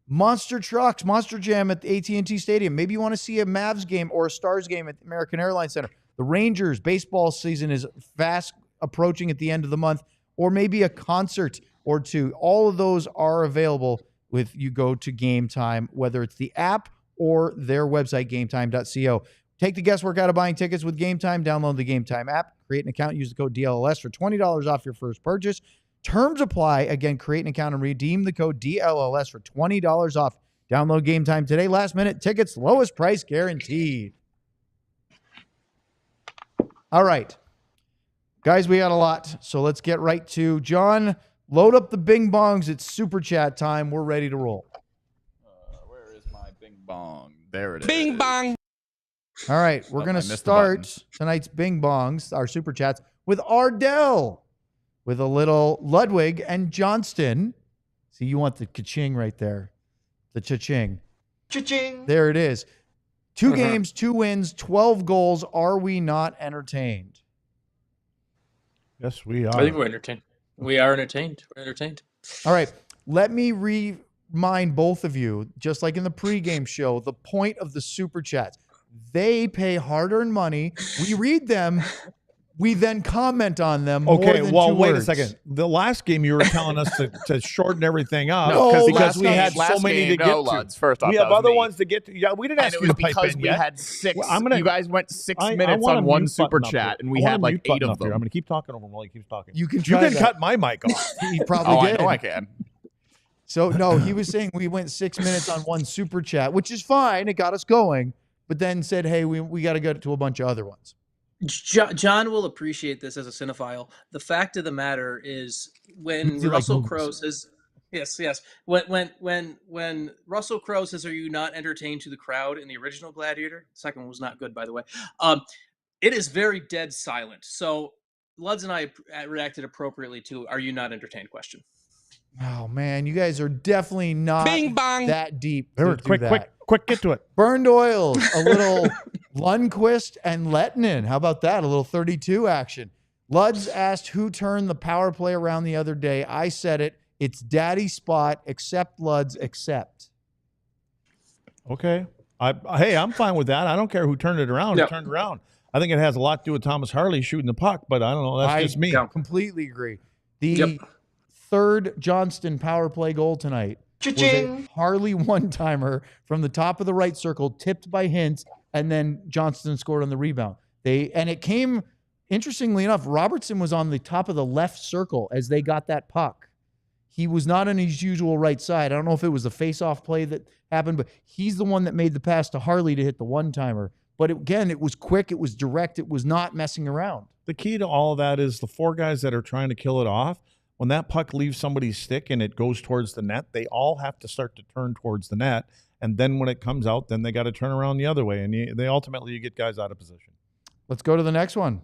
monster trucks, Monster Jam at the AT&T Stadium. Maybe you want to see a Mavs game or a Stars game at the American Airlines Center. The Rangers baseball season is fast approaching at the end of the month, or maybe a concert or two. All of those are available with you go to Game Time, whether it's the app or their website, gametime.co. Take the guesswork out of buying tickets with Game Time. Download the Game Time app, create an account, use the code DLLS for $20 off your first purchase. Terms apply. Again, create an account and redeem the code DLLS for $20 off. Download Game Time today. Last minute tickets, lowest price guaranteed. All right. Guys, we got a lot, so let's get right to John. Load up the bing bongs. It's Super Chat time. We're ready to roll. Where is my bing bong? There it is. Bing bong. All right, we're going to start tonight's bing bongs, our Super Chats, with Ardell, with a little Ludwig and Johnston. See, you want the ka-ching right there. The cha-ching. Cha-ching. There it is. 2 games, 2 wins, 12 goals. Are we not entertained? Yes, we are. I think we're entertained. We are entertained. We're entertained. All right. Let me remind both of you, just like in the pregame show, the point of the super chats. They pay hard-earned money. We read them. We then comment on them. Okay, more than well, 2 wait words. a second. The last game you were telling us to shorten everything up No, because we had so many to get to. Luds, first off, We that have was other me. ones to get to. Yeah, we didn't And ask it you was to pipe because in we yet. had 6. Well, I'm gonna- you guys went 6 I minutes want on a one mute super button up here. chat, and we I want had a like mute 8 button of up here. them. I'm going to keep talking over him while he keeps talking. You can You try can that. cut my mic off. He probably Oh, did. I know I can. So, no, he was saying we went 6 minutes on one super chat, which is fine. It got us going, but then said, hey, we got to go to a bunch of other ones. John will appreciate this as a cinephile. The fact of the matter is, when You like Russell movies. Crowe says, yes, when Russell Crowe says, "Are you not entertained?" to the crowd in the original Gladiator, the second one was not good, by the way. It is very dead silent. So Luds and I reacted appropriately to "Are you not entertained?" question. Oh, man, you guys are definitely not that deep. to do Quick, that. quick, get to it. Burned oils, a little Lundqvist and Lettinen. How about that? A little 32 action. Luds asked who turned the power play around the other day. I said it. It's Daddy Spot, except Luds, except. Okay. Hey, I'm fine with that. I don't care who turned it around. No. It turned around. I think it has a lot to do with Thomas Harley shooting the puck, but I don't know. That's just me. Completely agree. The third Johnston power play goal tonight was a Harley one-timer from the top of the right circle, tipped by Hintz, and then Johnston scored on the rebound. And it came, interestingly enough, Robertson was on the top of the left circle as they got that puck. He was not on his usual right side. I don't know if it was a face-off play that happened, but he's the one that made the pass to Harley to hit the one-timer. But again, it was quick, it was direct, it was not messing around. The key to all of that is the 4 guys that are trying to kill it off. When that puck leaves somebody's stick and it goes towards the net, they all have to start to turn towards the net. And then when it comes out, then they got to turn around the other way. And you get guys out of position. Let's go to the next one.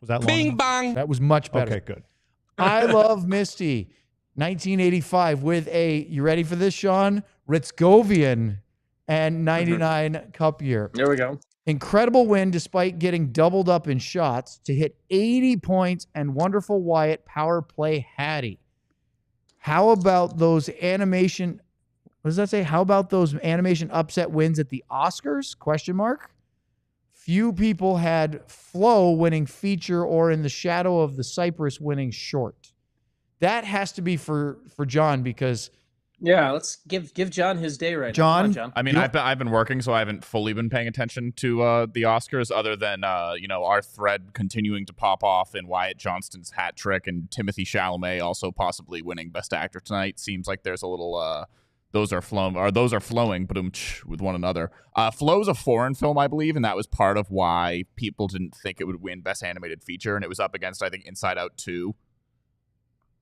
Was that long? Bing bang. That was much better. Okay, good. I Love Misty, 1985 with a, you ready for this, Sean? Ritzgovian and 99 Cup year. There we go. Incredible win despite getting doubled up in shots to hit 80 points and wonderful Wyatt power play Hattie. How about those animation? What does that say? How about those animation upset wins at the Oscars? Question mark. Few people had Flo winning feature or In the Shadow of the Cypress winning short. That has to be for John because Yeah, let's give John his day right John? now. Come on, John. I mean, I've been working, so I haven't fully been paying attention to the Oscars, other than our thread continuing to pop off in Wyatt Johnston's hat trick and Timothée Chalamet also possibly winning Best Actor tonight. Seems like there's a little those are flowing with one another. Flow's a foreign film, I believe, and that was part of why people didn't think it would win Best Animated Feature, and it was up against, I think, Inside Out 2.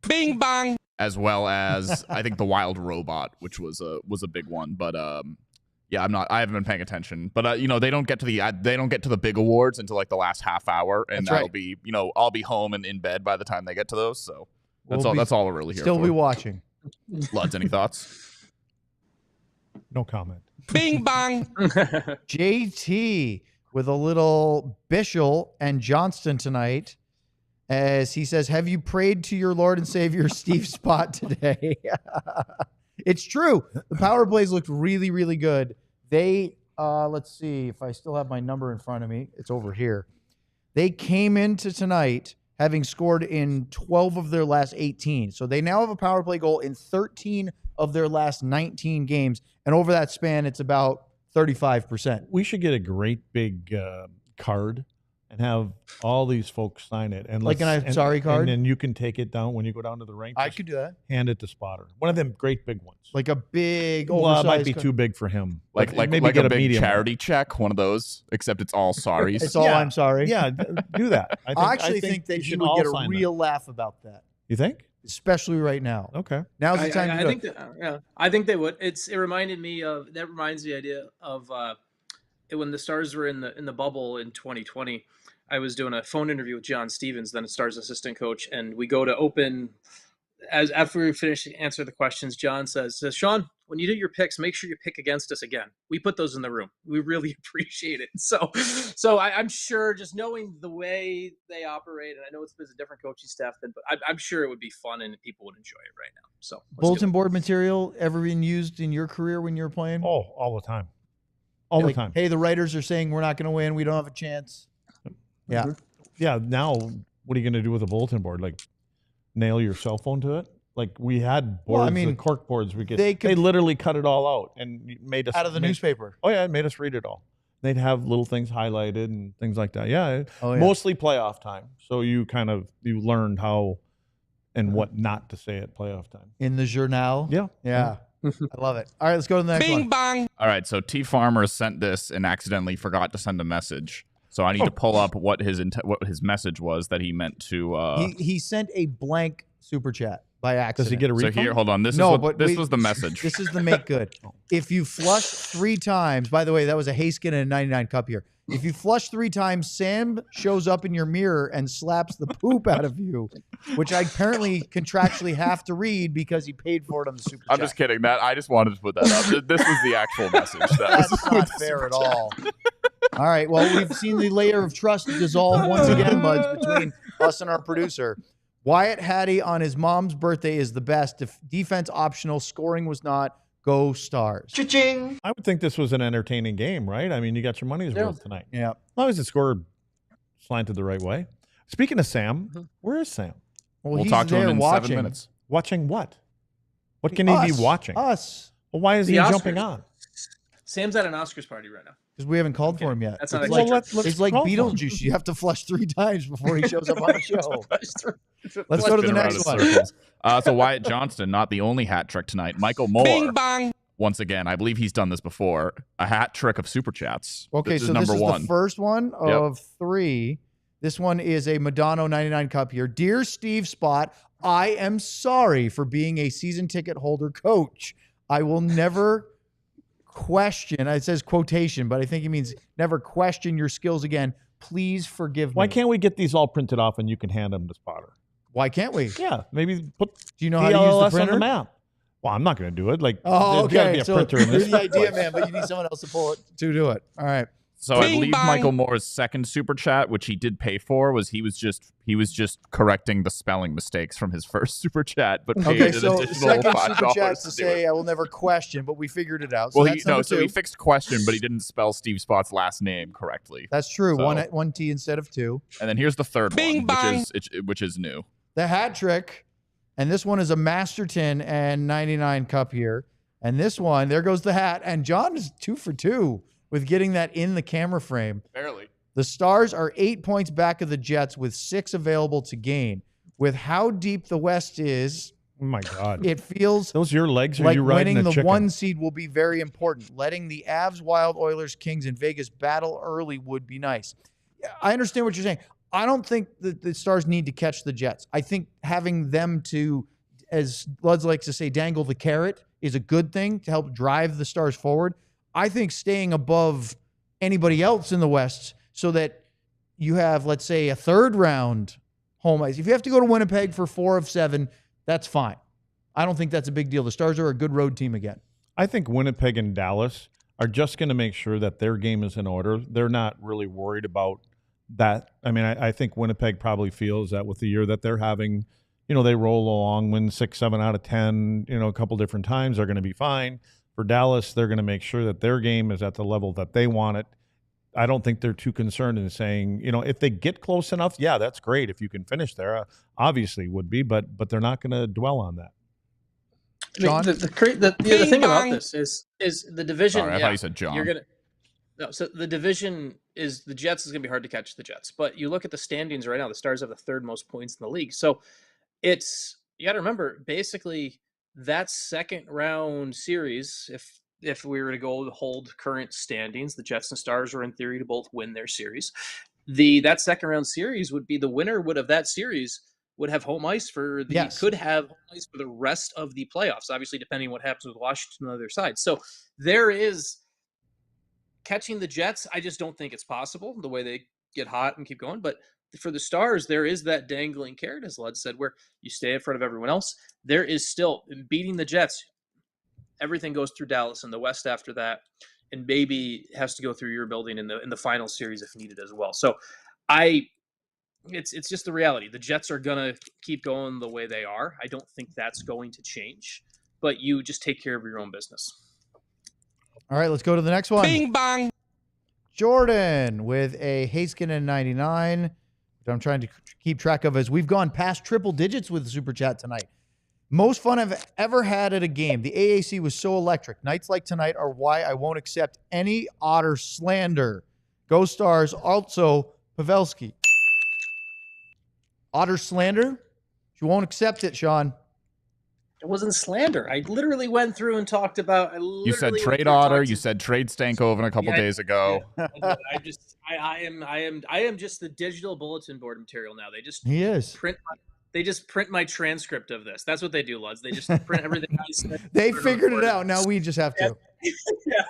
Bing bang. As well as I think The Wild Robot, which was a big one, but yeah, I haven't been paying attention, but they don't get to the big awards until like the last half hour, and that'll be I'll be home and in bed by the time they get to those, so that's all we're really here still for. be watching. Luds, any thoughts? No comment. Bing bang. JT with a little Bishel and Johnston tonight. As he says, have you prayed to your Lord and Savior Steve Spot today? It's true. The power plays looked really, really good. They, let's see if I still have my number in front of me. It's over here. They came into tonight having scored in 12 of their last 18. So they now have a power play goal in 13 of their last 19 games. And over that span, it's about 35%. We should get a great big card and have all these folks sign it. And like an sorry card? And then you can take it down when you go down to the rink. I could do that. Hand it to Spotter. One of them great big ones. Like a big, well, it might be too big for him. Like maybe get a big medium charity one. check, one of those, except it's all sorries. It's all I'm sorry. Yeah, do that. I actually think that you would get a real laugh about that. You think? Especially right now. Okay. Now's the time to do it. I think they would. It reminded me of the idea of when the Stars were in the bubble in 2020. I was doing a phone interview with John Stevens, then a Stars assistant coach, and we go to open after we finish answer the questions, John says, Sean, when you do your picks, make sure you pick against us again. We put those in the room. We really appreciate it. So I'm sure, just knowing the way they operate, and I know it's a different coaching staff, but I'm sure it would be fun and people would enjoy it right now. So bulletin board material ever been used in your career when you were playing? Oh, all the time. All the time. Hey, the writers are saying we're not going to win. We don't have a chance. Yeah. Mm-hmm. Yeah. Now, what are you going to do with a bulletin board? Like, nail your cell phone to it? Like, we had boards, the cork boards we get. They literally cut it all out and made us out of the newspaper. Oh yeah, it made us read it all. They'd have little things highlighted and things like that. Yeah, mostly playoff time. So you learned how and what not to say at playoff time. In the journal. Yeah. Yeah. I love it. All right, let's go to the next one. Bing bang. All right, so T Farmer sent this and accidentally forgot to send a message. So I need to pull up what his message was that he meant to. He sent a blank super chat by accident. Does he get a refund? So here, hold on. This was the message. This is the make good. If you flush 3 times, by the way, that was a Haskin and a 99 cup here. If you flush 3 times, Sam shows up in your mirror and slaps the poop out of you, which I apparently contractually have to read because he paid for it on the super chat. I'm just kidding. I just wanted to put that up. This was the actual message. That's not fair at all. All right. Well, we've seen the layer of trust dissolve once again, Muds, between us and our producer. Wyatt Hattie on his mom's birthday is the best. If defense optional, scoring was not. Go Stars. Cha-ching. I would think this was an entertaining game, right? I mean, you got your money's worth tonight. Yeah. As long as the score slanted the right way. Speaking of Sam, where is Sam? We'll talk to him in 7 minutes. Watching what? What can he be watching? Us. Well, why is he jumping on? Sam's at an Oscars party right now. Because we haven't called for him yet. That's not it's like Beetlejuice. You have to flush 3 times before he shows up on the show. Let's go to the next one. So Wyatt Johnston, not the only hat trick tonight. Michael Moore. Bing bang. Once again, I believe he's done this before. A hat trick of Superchats. Okay, this is the first one of 3. This one is a Madonna 99 cup here. Dear Steve Spot, I am sorry for being a season ticket holder coach. I will never question, it says quotation, but I think he means never question your skills again. Please forgive me. Why can't we get these all printed off and you can hand them to Spotter? Why can't we? Yeah, maybe put Do you know how to use the printer? On the map. Well, I'm not going to do it. Like, okay. There's got to be a printer in this. You're the idea man, but you need someone else to do it. All right. So I believe Michael Moore's second super chat, which he did pay for, was he was just correcting the spelling mistakes from his first super chat, but paid an additional second $5 super chat to say I will never question, but we figured it out. So well, so he fixed question, but he didn't spell Steve Spot's last name correctly. That's true. So, one T instead of 2. And then here's the third one, which is new. The hat trick, and this one is a Masterton and 99 cup here, and this one there goes the hat, and John is 2 for 2. With getting that in the camera frame. Barely. The Stars are 8 points back of the Jets with 6 available to gain. With how deep the West is, oh my God, it feels those your legs. Are like you riding winning the chicken? 1 seed will be very important. Letting the Avs, Wild, Oilers, Kings, and Vegas battle early would be nice. I understand what you're saying. I don't think that the Stars need to catch the Jets. I think having them to, as Luds likes to say, dangle the carrot is a good thing to help drive the Stars forward. I think staying above anybody else in the West so that you have, let's say, a 3rd round home ice. If you have to go to Winnipeg for 4 of 7, that's fine. I don't think that's a big deal. The Stars are a good road team again. I think Winnipeg and Dallas are just going to make sure that their game is in order. They're not really worried about that. I mean, I think Winnipeg probably feels that with the year that they're having, they roll along, win 6, 7 out of 10, a couple different times, they're going to be fine. For Dallas, they're going to make sure that their game is at the level that they want it. I don't think they're too concerned in saying, if they get close enough, yeah, that's great. If you can finish there, obviously would be, but they're not going to dwell on that. John, the thing about this is the division. Sorry, I thought you said John. So the division is the Jets is going to be hard to catch the Jets, but you look at the standings right now. The Stars have the 3rd most points in the league, so you got to remember basically. That second round series, if we were to go to hold current standings, the Jets and Stars are in theory to both win their series. That second round series would be the winner of that series would have home ice could have home ice for the rest of the playoffs, obviously depending on what happens with Washington on the other side. So there is catching the Jets. I just don't think it's possible the way they get hot and keep going. But for the Stars, there is that dangling carrot, as Lud said, where you stay in front of everyone else. There is still, in beating the Jets, everything goes through Dallas in the West after that, and maybe has to go through your building in the final series if needed as well. So it's just the reality. The Jets are going to keep going the way they are. I don't think that's going to change, but you just take care of your own business. All right, let's go to the next one. Bing bong. Jordan with a Haskinen 99, which I'm trying to keep track of as we've gone past triple digits with the Super Chat tonight. Most fun I've ever had at a game. The AAC was so electric. Nights like tonight are why I won't accept any Otter slander. Go Stars. Also, Pavelski. Otter slander? You won't accept it, Sean. It wasn't slander. I literally went through and talked about. You said trade Otter. You said trade Stankoven a couple days ago. I am just the digital bulletin board material now. He is. They just print my transcript of this. That's what they do, Luds. They just print everything I said. They figured it out. Now we just have to. Yeah.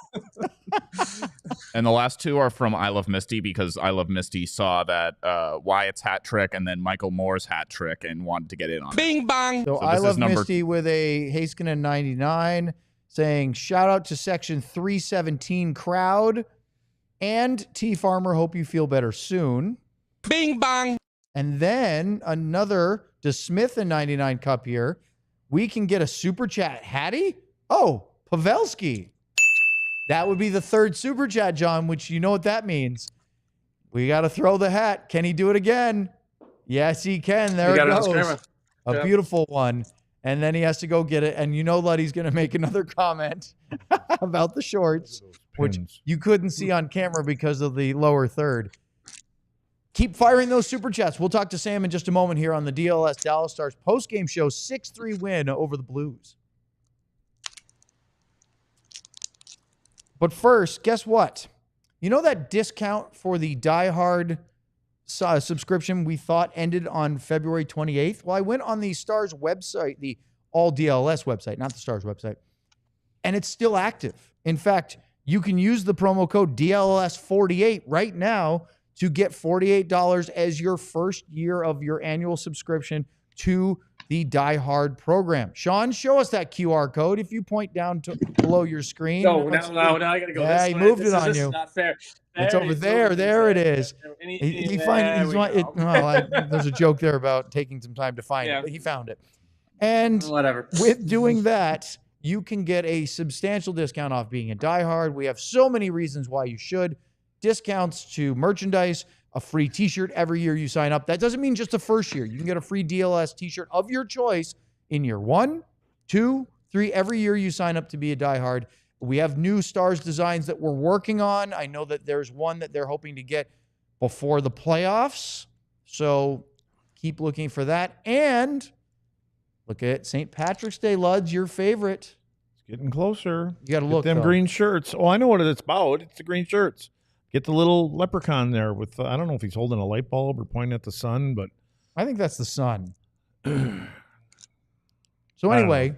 And the last two are from I Love Misty, because I Love Misty saw that Wyatt's hat trick and then Michael Moore's hat trick and wanted to get in on it. Bing bong. So I Love Misty with a Haskinen 99 saying, shout out to section 317 crowd and T Farmer. Hope you feel better soon. Bing bong. And then another DeSmith and 99 cup here. We can get a Super Chat. Hattie? Oh, Pavelski. That would be the third Super Chat, John, which you know what that means. We got to throw the hat. Can he do it again? Yes, he can. There it goes. A beautiful one. And then he has to go get it. And you know Luddy's going to make another comment about the shorts, which you couldn't see on camera because of the lower third. Keep firing those Super Chats. We'll talk to Sam in just a moment here on the DLLS Dallas Stars postgame show. 6-3 win over the Blues. But first, guess what? You know that discount for the Die Hard subscription we thought ended on February 28th? Well, I went on the Stars website, the All DLS website, not the Stars website, and it's still active. In fact, you can use the promo code DLLS48 right now to get $48 as your first year of your annual subscription to the Die Hard program. Sean, show us that QR code. If you point down to below your screen. No, I gotta go. Yeah, this he way. moved this it on is you. Not fair. It's over there. There it is. There's a joke there about taking some time to find it, but he found it. And whatever. With doing that, you can get a substantial discount off being a Die Hard. We have so many reasons why you should. Discounts to merchandise, a free t-shirt every year you sign up. That doesn't mean just the first year. You can get a free DLS t-shirt of your choice in year 1, 2, 3, every year you sign up to be a diehard. We have new Stars designs that we're working on. I know that there's one that they're hoping to get before the playoffs. So keep looking for that. And look at St. Patrick's Day, Luds, your favorite. It's getting closer. You got to look. Them green shirts. Oh, I know what it's about. It's the green shirts. Get the little leprechaun there with, I don't know if he's holding a light bulb or pointing at the sun, but I think that's the sun. So anyway,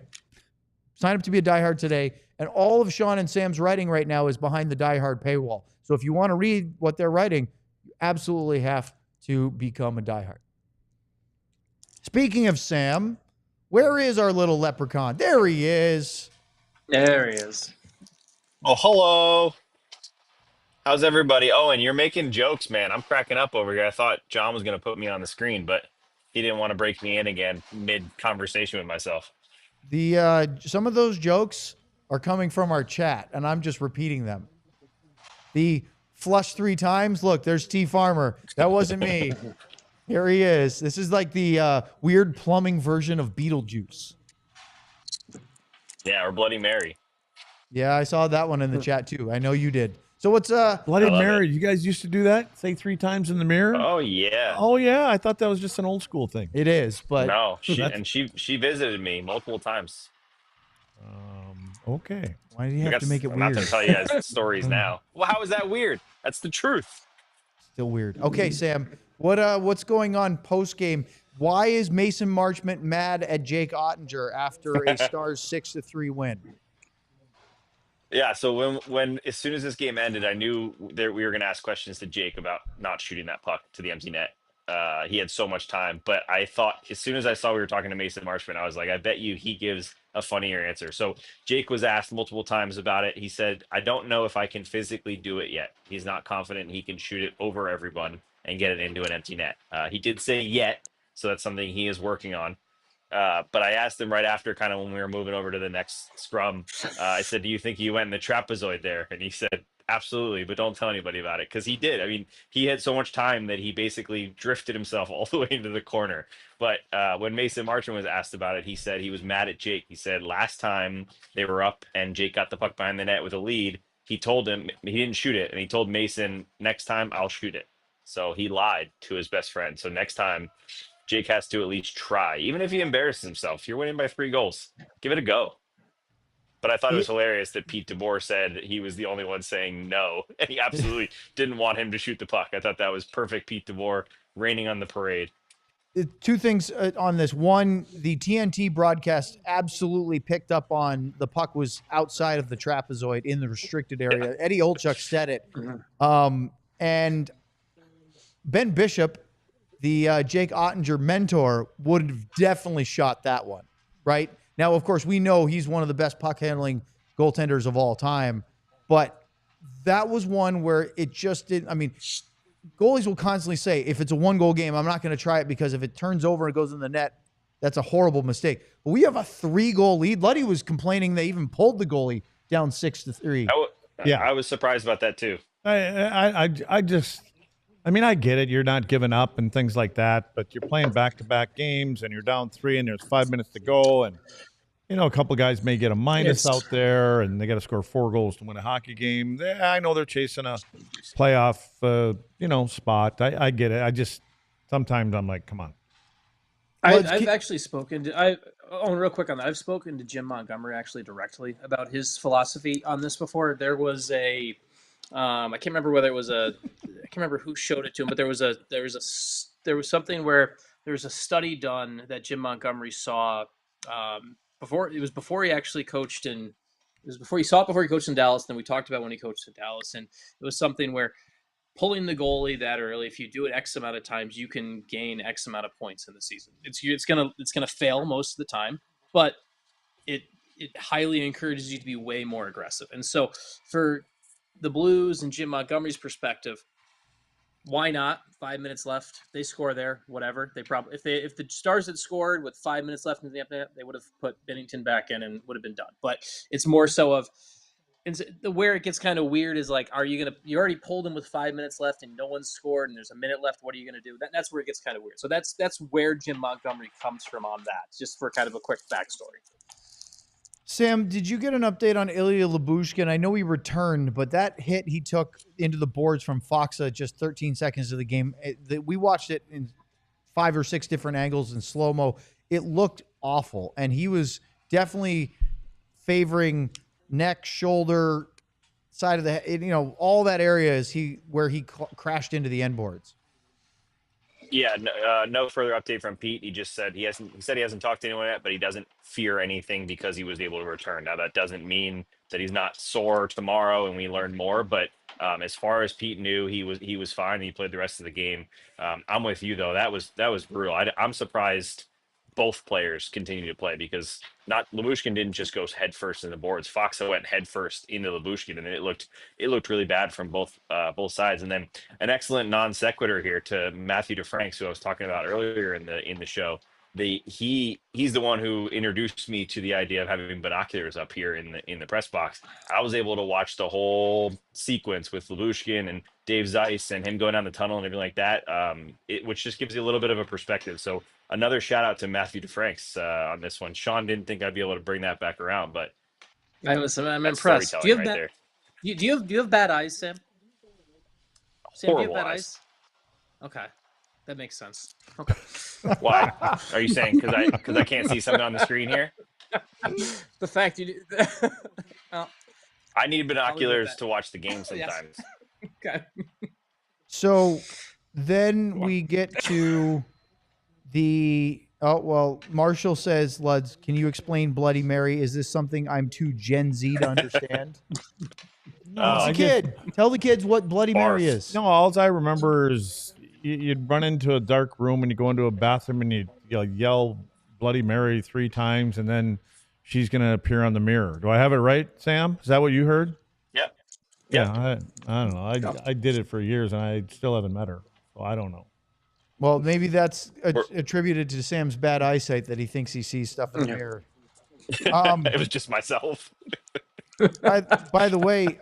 sign up to be a diehard today. And all of Sean and Sam's writing right now is behind the diehard paywall. So if you want to read what they're writing, you absolutely have to become a diehard. Speaking of Sam, where is our little leprechaun? There he is. There he is. Oh, hello. How's everybody? Oh, and you're making jokes, man. I'm cracking up over here. I thought John was going to put me on the screen, but he didn't want to break me in again mid-conversation with myself. Some of those jokes are coming from our chat, and I'm just repeating them. The flush 3 times. Look, there's T Farmer. That wasn't me. Here he is. This is like the weird plumbing version of Beetlejuice. Yeah, or Bloody Mary. Yeah, I saw that one in the chat too. I know you did. So what's Bloody Mary? You guys used to do that? Say 3 times in the mirror? Oh yeah. Oh yeah. I thought that was just an old school thing. It is, but no. She visited me multiple times. Okay. Why do you have to make it weird? I'm not going to tell you guys stories now. Well, how is that weird? That's the truth. Still weird. Okay, Sam. What's going on post game? Why is Mason Marchment mad at Jake Oettinger after a Stars 6-3 win? Yeah, so when as soon as this game ended, I knew we were going to ask questions to Jake about not shooting that puck to the empty net. he had so much time. But I thought as soon as I saw we were talking to Mason Marchment, I was like, I bet you he gives a funnier answer. So Jake was asked multiple times about it. He said, I don't know if I can physically do it yet. He's not confident he can shoot it over everyone and get it into an empty net. He did say yet, so that's something he is working on. But I asked him right after, kind of when we were moving over to the next scrum, I said, do you think you went in the trapezoid there? And he said, absolutely, but don't tell anybody about it. Because he did. I mean, he had so much time that he basically drifted himself all the way into the corner. But when Mason Marchment was asked about it, he said he was mad at Jake. He said last time they were up and Jake got the puck behind the net with a lead, he told him he didn't shoot it. And he told Mason, next time I'll shoot it. So he lied to his best friend. So next time, Jake has to at least try. Even if he embarrasses himself, you're winning by 3 goals. Give it a go. But I thought it was hilarious that Pete DeBoer said he was the only one saying no, and he absolutely didn't want him to shoot the puck. I thought that was perfect Pete DeBoer raining on the parade. 2 things on this. One, the TNT broadcast absolutely picked up on the puck was outside of the trapezoid in the restricted area. Eddie Olchuk said it. And Ben Bishop, the Jake Oettinger mentor, would have definitely shot that one, right? Now, of course, we know he's one of the best puck-handling goaltenders of all time, but that was one where it just didn't – I mean, goalies will constantly say, if it's a 1-goal game, I'm not going to try it because if it turns over and goes in the net, that's a horrible mistake. But we have a 3-goal lead. Luddy was complaining they even pulled the goalie down 6-3. I was surprised about that too. I mean, I get it. You're not giving up and things like that, but you're playing back-to-back games and you're down 3 and there's 5 minutes to go. And, you know, a couple of guys may get a minus out there and they got to score 4 goals to win a hockey game. I know they're chasing a playoff, spot. I get it. Sometimes I'm like, come on. I've actually spoken to, real quick on that. I've spoken to Jim Montgomery actually directly about his philosophy on this before. There was I can't remember whether it was I can't remember who showed it to him, but there was something where there was a study done that Jim Montgomery saw before he actually coached in. It was before he coached in Dallas. Then we talked about when he coached in Dallas, and it was something where pulling the goalie that early, if you do it X amount of times, you can gain X amount of points in the season. It's gonna fail most of the time, but it highly encourages you to be way more aggressive. And so for the Blues and Jim Montgomery's perspective, why not? 5 minutes left, they score there, whatever. They probably if the Stars had scored with 5 minutes left in the net, they would have put Binnington back in and would have been done. But it's more so of where it gets kind of weird is like, you already pulled him with 5 minutes left and no one scored and there's a minute left. What are you gonna do? That's where it gets kind of weird. So that's where Jim Montgomery comes from on that. Just for kind of a quick backstory. Sam, did you get an update on Ilya Lyubushkin? I know he returned, but that hit he took into the boards from Foxa just 13 seconds of the game, we watched it in 5 or 6 different angles in slow-mo. It looked awful, and he was definitely favoring neck, shoulder, side of the head. All that area is where he crashed into the end boards. Yeah, no further update from Pete. He just said he hasn't talked to anyone yet, but he doesn't fear anything because he was able to return. Now that doesn't mean that he's not sore tomorrow and we learn more, but as far as Pete knew, he was fine. He played the rest of the game. I'm with you though. That was brutal. I'm surprised both players continue to play because Lyubushkin didn't just go head first in the boards. Foxa went head first into Lyubushkin, and it looked really bad from both sides. And then an excellent non sequitur here to Matthew DeFranks, who I was talking about earlier in the show. He's the one who introduced me to the idea of having binoculars up here in the press box. I was able to watch the whole sequence with Lyubushkin and Dave Zeiss and him going down the tunnel and everything like that, which just gives you a little bit of a perspective. So another shout out to Matthew DeFranks on this one. Sean didn't think I'd be able to bring that back around, but I'm impressed. Do you have bad eyes, Sam? Sam, do you have bad eyes? Okay. That makes sense. Okay. Why? Are you saying because I can't see something on the screen here? The fact you do. Well, I need binoculars to watch the game sometimes. Yes. Okay. So then we get to Marshall says, Luds, can you explain Bloody Mary? Is this something I'm too Gen Z to understand? No, it's a kid. Tell the kids what Bloody Mary is. No, all I remember is you'd run into a dark room and you go into a bathroom and you yell Bloody Mary 3 times and then she's going to appear on the mirror. Do I have it right, Sam? Is that what you heard? Yep. Yeah, I don't know. I did it for years and I still haven't met her, so I don't know. Well, maybe that's attributed to Sam's bad eyesight that he thinks he sees stuff in the mirror. It was just myself. By the way,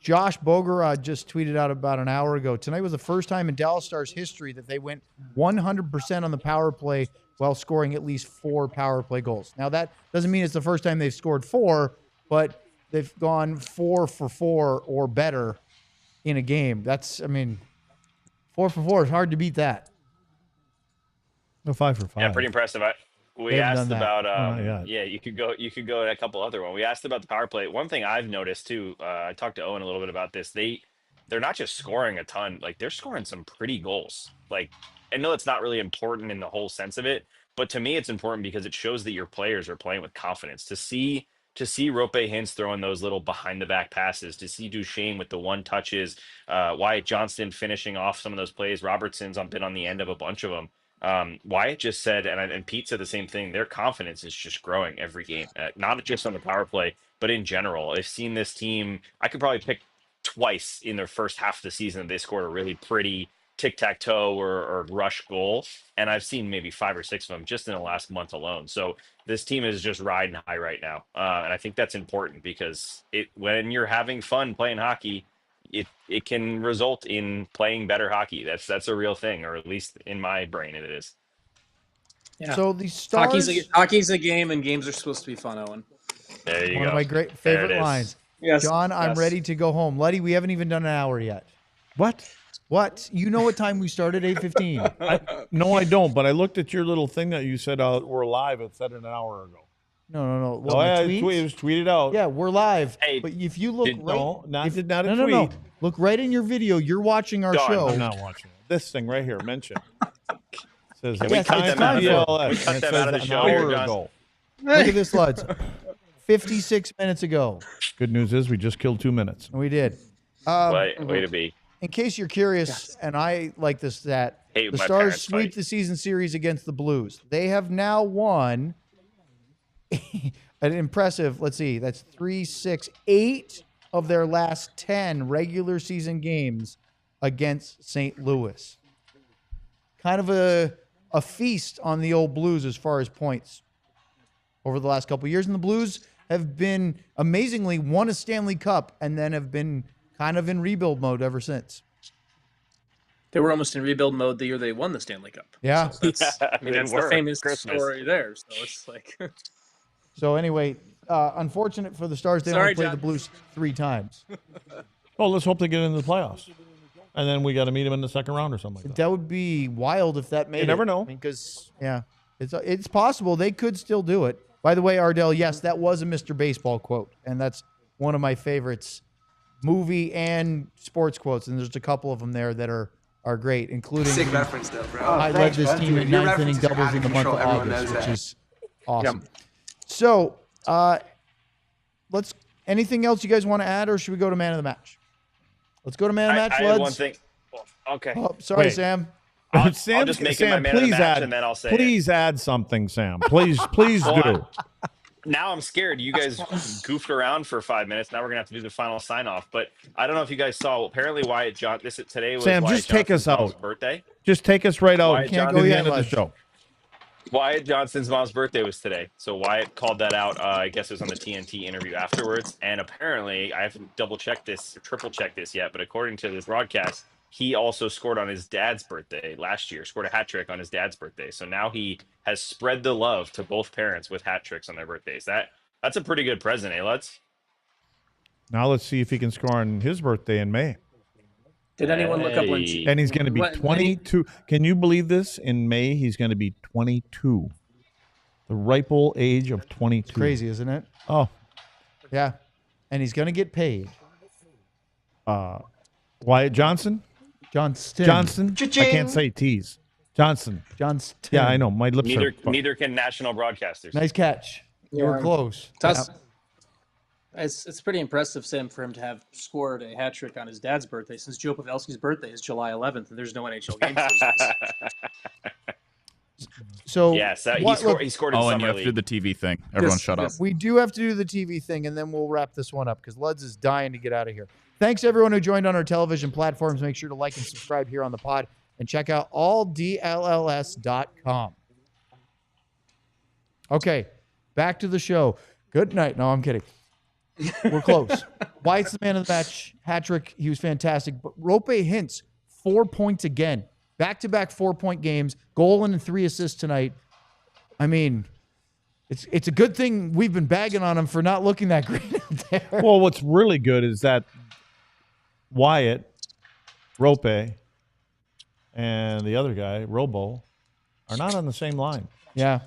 Josh Bogorod just tweeted out about an hour ago. Tonight was the first time in Dallas Stars history that they went 100% on the power play while scoring at least 4 power play goals. Now, that doesn't mean it's the first time they've scored 4, but they've gone 4 for 4 or better in a game. 4 for 4 is hard to beat that. No, 5 for 5. Yeah, pretty impressive. We asked about you could go at a couple other ones. We asked about the power play. One thing I've noticed too, I talked to Owen a little bit about this. They're not just scoring a ton, like they're scoring some pretty goals. Like, I know it's not really important in the whole sense of it, but to me it's important because it shows that your players are playing with confidence. To see Roope Hintz throwing those little behind the back passes, to see Duchene with the 1 touches, Wyatt Johnston finishing off some of those plays, Robertson's been on the end of a bunch of them. Wyatt just said, and Pete said the same thing, their confidence is just growing every game, not just on the power play, but in general. I've seen this team, I could probably pick twice in their first half of the season they scored a really pretty tic-tac-toe or rush goal, and I've seen maybe 5 or 6 of them just in the last month alone. So this team is just riding high right now, and I think that's important because when you're having fun playing hockey, it can result in playing better hockey. That's a real thing, or at least in my brain it is. Yeah. So the Stars, hockey's a game, and games are supposed to be fun, Owen. There you go. One of my great favorite lines. Yes, John, I'm ready to go home. Luddy, we haven't even done an hour yet. What? You know what time we started? 8:15. No, I don't. But I looked at your little thing that you said we're live. It said an hour ago. No. Well, it was tweeted out. Yeah, we're live. Hey, but if you look tweet. No. Look right in your video. You're watching our show. I'm not watching it. This thing right here, mention. It says Can we cut them out of the show here, John? Look at this, Luds. 56 minutes ago. Good news is we just killed 2 minutes. We did. Way to be. In case you're curious, and I like this stat, the Stars sweep the season series against the Blues. They have now won an impressive, let's see, that's 3, 6, 8 of their last 10 regular season games against St. Louis. Kind of a feast on the old Blues as far as points over the last couple of years. And the Blues have been amazingly won a Stanley Cup and then have been kind of in rebuild mode ever since. They were almost in rebuild mode the year they won the Stanley Cup. Yeah. So that's the famous story there. So it's like. So anyway, unfortunate for the Stars, they only played the Blues 3 times. Well, let's hope they get into the playoffs. And then we got to meet them in the second round or something like that. That would be wild if that made it. You never know. Because, it's possible. They could still do it. By the way, Ardell, yes, that was a Mr. Baseball quote. And that's one of my favorites, movie and sports quotes. And there's a couple of them there that are great, including sick reference though, bro. I led this team in 9th inning doubles in the month of August, which is awesome. Yep. So, anything else you guys want to add, or should we go to man of the match? Let's go to man of the match, I have one thing. Okay. Oh, sorry, Sam. I'll just make it my man of the match, and then I'll say Please add something, Sam. Please do. Now I'm scared. You guys goofed around for 5 minutes. Now we're going to have to do the final sign-off. But I don't know if you guys saw. Apparently, Wyatt Johnston. Today was Sam, Wyatt just take us Johnston's out. Birthday. Just take us right out. Can't go yet. End of the show. Wyatt Johnston's mom's birthday was today. So Wyatt called that out. I guess it was on the TNT interview afterwards. And apparently, I haven't double-checked this or triple-checked this yet, but according to this broadcast, he also scored on his dad's birthday last year, scored a hat trick on his dad's birthday. So now he has spread the love to both parents with hat tricks on their birthdays. That's a pretty good present, eh, Lutz? Now let's see if he can score on his birthday in May. Did anyone look up when? And he's going to be 22. Can you believe this? In May, he's going to be 22. The ripe old age of 22. It's crazy, isn't it? Oh. Yeah. And he's going to get paid. Wyatt Johnston? Johnston? Cha-ching. I can't say T's. Johnston. Yeah, I know. My lips Neither can national broadcasters. Nice catch. You were close. It's pretty impressive, Sam, for him to have scored a hat trick on his dad's birthday, since Joe Pavelski's birthday is July 11th, and there's no NHL games those days. So yes, he scored in Oh, and Summer you have to do League. the TV thing. Everyone shut up. we do have to do the TV thing, and then we'll wrap this one up because Luds is dying to get out of here. Thanks, everyone who joined on our television platforms. Make sure to like and subscribe here on the pod, and check out alldlls.com. Okay, back to the show. Good night. No, I'm kidding. We're close. Wyatt's the man of the match. Hat trick. He was fantastic. But Roope Hintz, 4 points again. Back-to-back 4-point games. Goal and 3 assists tonight. I mean, it's a good thing we've been bagging on him for not looking that great out there. Well, what's really good is that Wyatt, Roope, and the other guy, Robo, are not on the same line. Yeah.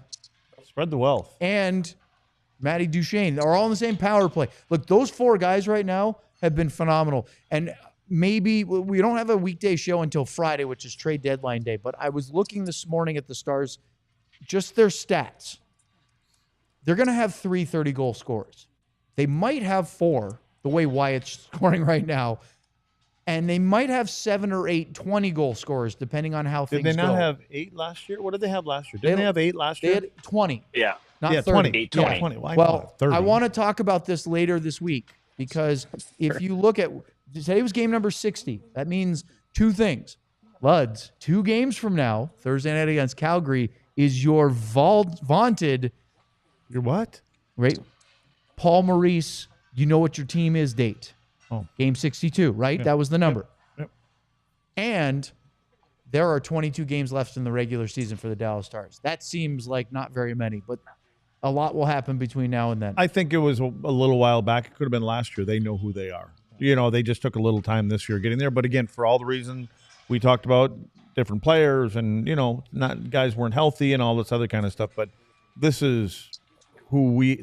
Spread the wealth. And Matty Duchene are all in the same power play. Look, those 4 guys right now have been phenomenal. And maybe we don't have a weekday show until Friday, which is trade deadline day. But I was looking this morning at the Stars, just their stats. They're going to have 3 30-goal scorers. They might have 4, the way Wyatt's scoring right now. And they might have 7 or 8 20-goal scorers, depending on how things go. Did they not have 8 last year? What did they have last year? Didn't they have 8 last year? They had 20. Yeah. Not yeah, 30. 20. 20. 20. Why Well, not 30? I want to talk about this later this week because if you look at today was game number 60. That means 2 things. Luds, 2 games from now, Thursday night against Calgary, is your vaunted. Your what? Right? Paul Maurice, you know what your team is date. Oh. Game 62, right? Yeah. That was the number. Yep. And there are 22 games left in the regular season for the Dallas Stars. That seems like not very many, but a lot will happen between now and then. I think it was a little while back. It could have been last year. They know who they are. You know, they just took a little time this year getting there. But again, for all the reasons we talked about, different players and, you know, not guys weren't healthy and all this other kind of stuff. But this is who we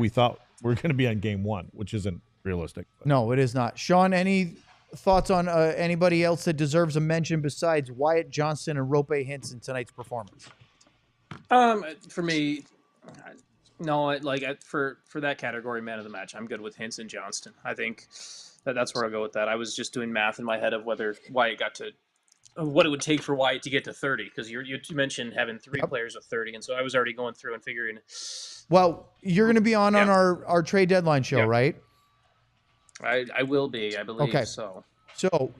thought we were going to be on game 1, which isn't realistic. But. No, it is not. Sean, any thoughts on anybody else that deserves a mention besides Wyatt Johnston and Roope Hintz in tonight's performance? For me, no, for that category, man of the match, I'm good with Hintz and Johnston. I think that's where I'll go with that. I was just doing math in my head of whether Wyatt got to what it would take for Wyatt to get to 30, because you mentioned having 3 players with 30, and so I was already going through and figuring. Well, you're going to be on our trade deadline show, right? I will be, I believe. Okay. So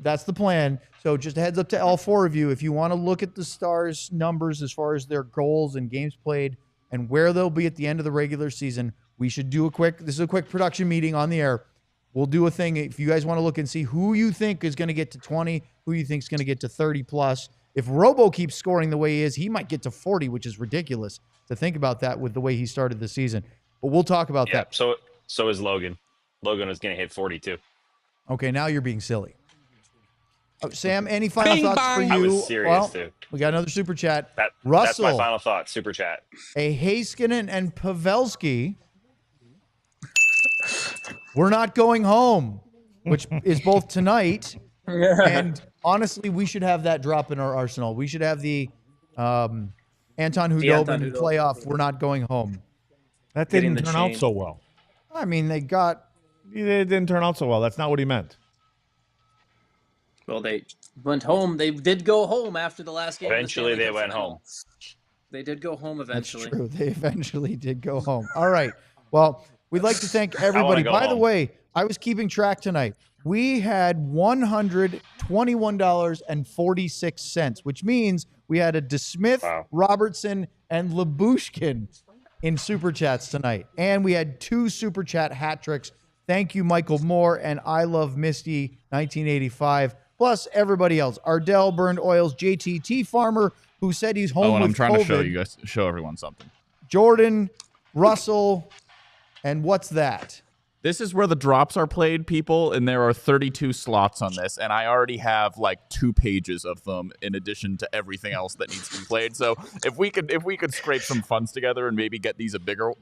that's the plan. So just a heads up to all 4 of you. If you want to look at the Stars numbers as far as their goals and games played and where they'll be at the end of the regular season, we should do this is a quick production meeting on the air. We'll do a thing. If you guys want to look and see who you think is going to get to 20, who you think is going to get to 30 plus. If Robo keeps scoring the way he is, he might get to 40, which is ridiculous to think about that with the way he started the season. But we'll talk about that. So is Logan. Logan is going to hit 42. Okay, now you're being silly. Oh, Sam, any final thoughts for you? I was serious, too. We got another super chat. That's Russell, my final thought. Super chat. a Heiskanen and Pavelski. We're not going home, which is both tonight. And honestly, we should have that drop in our arsenal. We should have the Anton Hudobin playoff. We're not going home. That didn't turn out so well. I mean, it didn't turn out so well. That's not what he meant. Well, they went home. They did go home after the last game. Eventually, they went home. They did go home eventually. That's true. They eventually did go home. All right. Well, we'd like to thank everybody. By the way, I was keeping track tonight. We had $121.46, which means we had a DeSmith, Robertson, and Labushkin in Super Chats tonight. And we had 2 Super Chat hat tricks. Thank you, Michael Moore and I Love Misty 1985. Plus everybody else. Ardell Burned Oils, JTT Farmer, who said he's home with I'm trying COVID. to show everyone something. Jordan, Russell, and what's that? This is where the drops are played, people, and there are 32 slots on this, and I already have like 2 pages of them in addition to everything else that needs to be played. So if we could scrape some funds together and maybe get me a bigger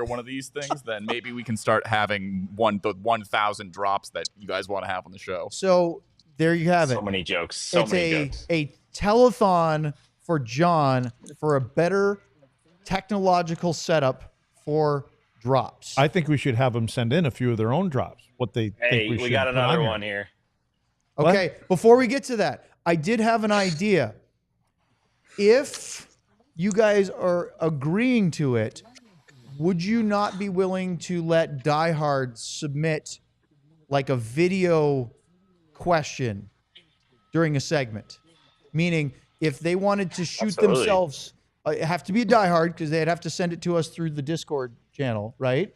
one of these things, then maybe we can start having the 1,000 drops that you guys want to have on the show. So there you have it. So many jokes. So many jokes. A telethon for John for a better technological setup for drops. I think we should have them send in a few of their own drops. What they think we should got put another on one here. Okay, before we get to that, I did have an idea. If you guys are agreeing to it, would you not be willing to let diehards submit like a video question during a segment? Meaning, if they wanted to shoot themselves, it have to be a diehard because they'd have to send it to us through the Discord channel, right?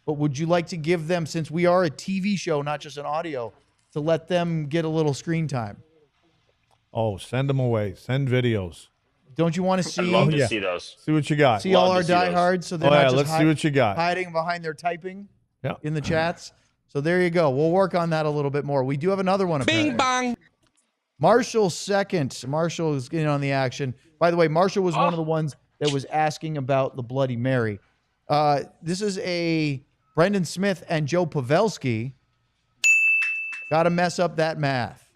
But would you like to give them, since we are a TV show, not just an audio, to let them get a little screen time? Oh, send them away. Send videos. Don't you want to see? I'd love to see those. See what you got. See all our diehards, so they're not just let's see what you got. hiding behind their typing Yeah. in the chats. So there you go. We'll work on that a little bit more. We do have another one. Bing bang. Marshall's second. Marshall is getting on the action. By the way, Marshall was one of the ones that was asking about the Bloody Mary. This is a Brendan Smith and Joe Pavelski. Got to mess up that math.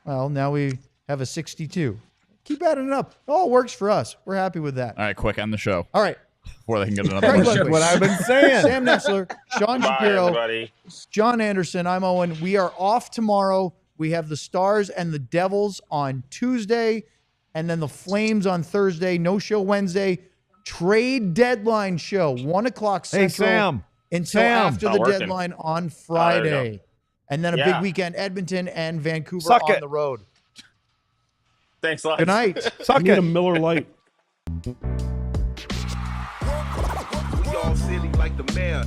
Well, now we have a 62. Keep adding it up. It all works for us. We're happy with that. All right, quick, end the show All right. before they can get another Craig one. Ludwig, What I've been saying. Sam Nestler, Sean Bye, Shapiro, everybody. John Anderson. I'm Owen. We are off tomorrow. We have the Stars and the Devils on Tuesday, and then the Flames on Thursday. No show Wednesday. Trade deadline show, 1 o'clock Central. Hey, Sam. Until Sam. after Not the working. deadline on there we Friday. And then a Yeah. big weekend, Edmonton and Vancouver Suck on it. the road. Thanks a lot. Good night. Suck Need it. a Miller Lite. We all silly like the mayor.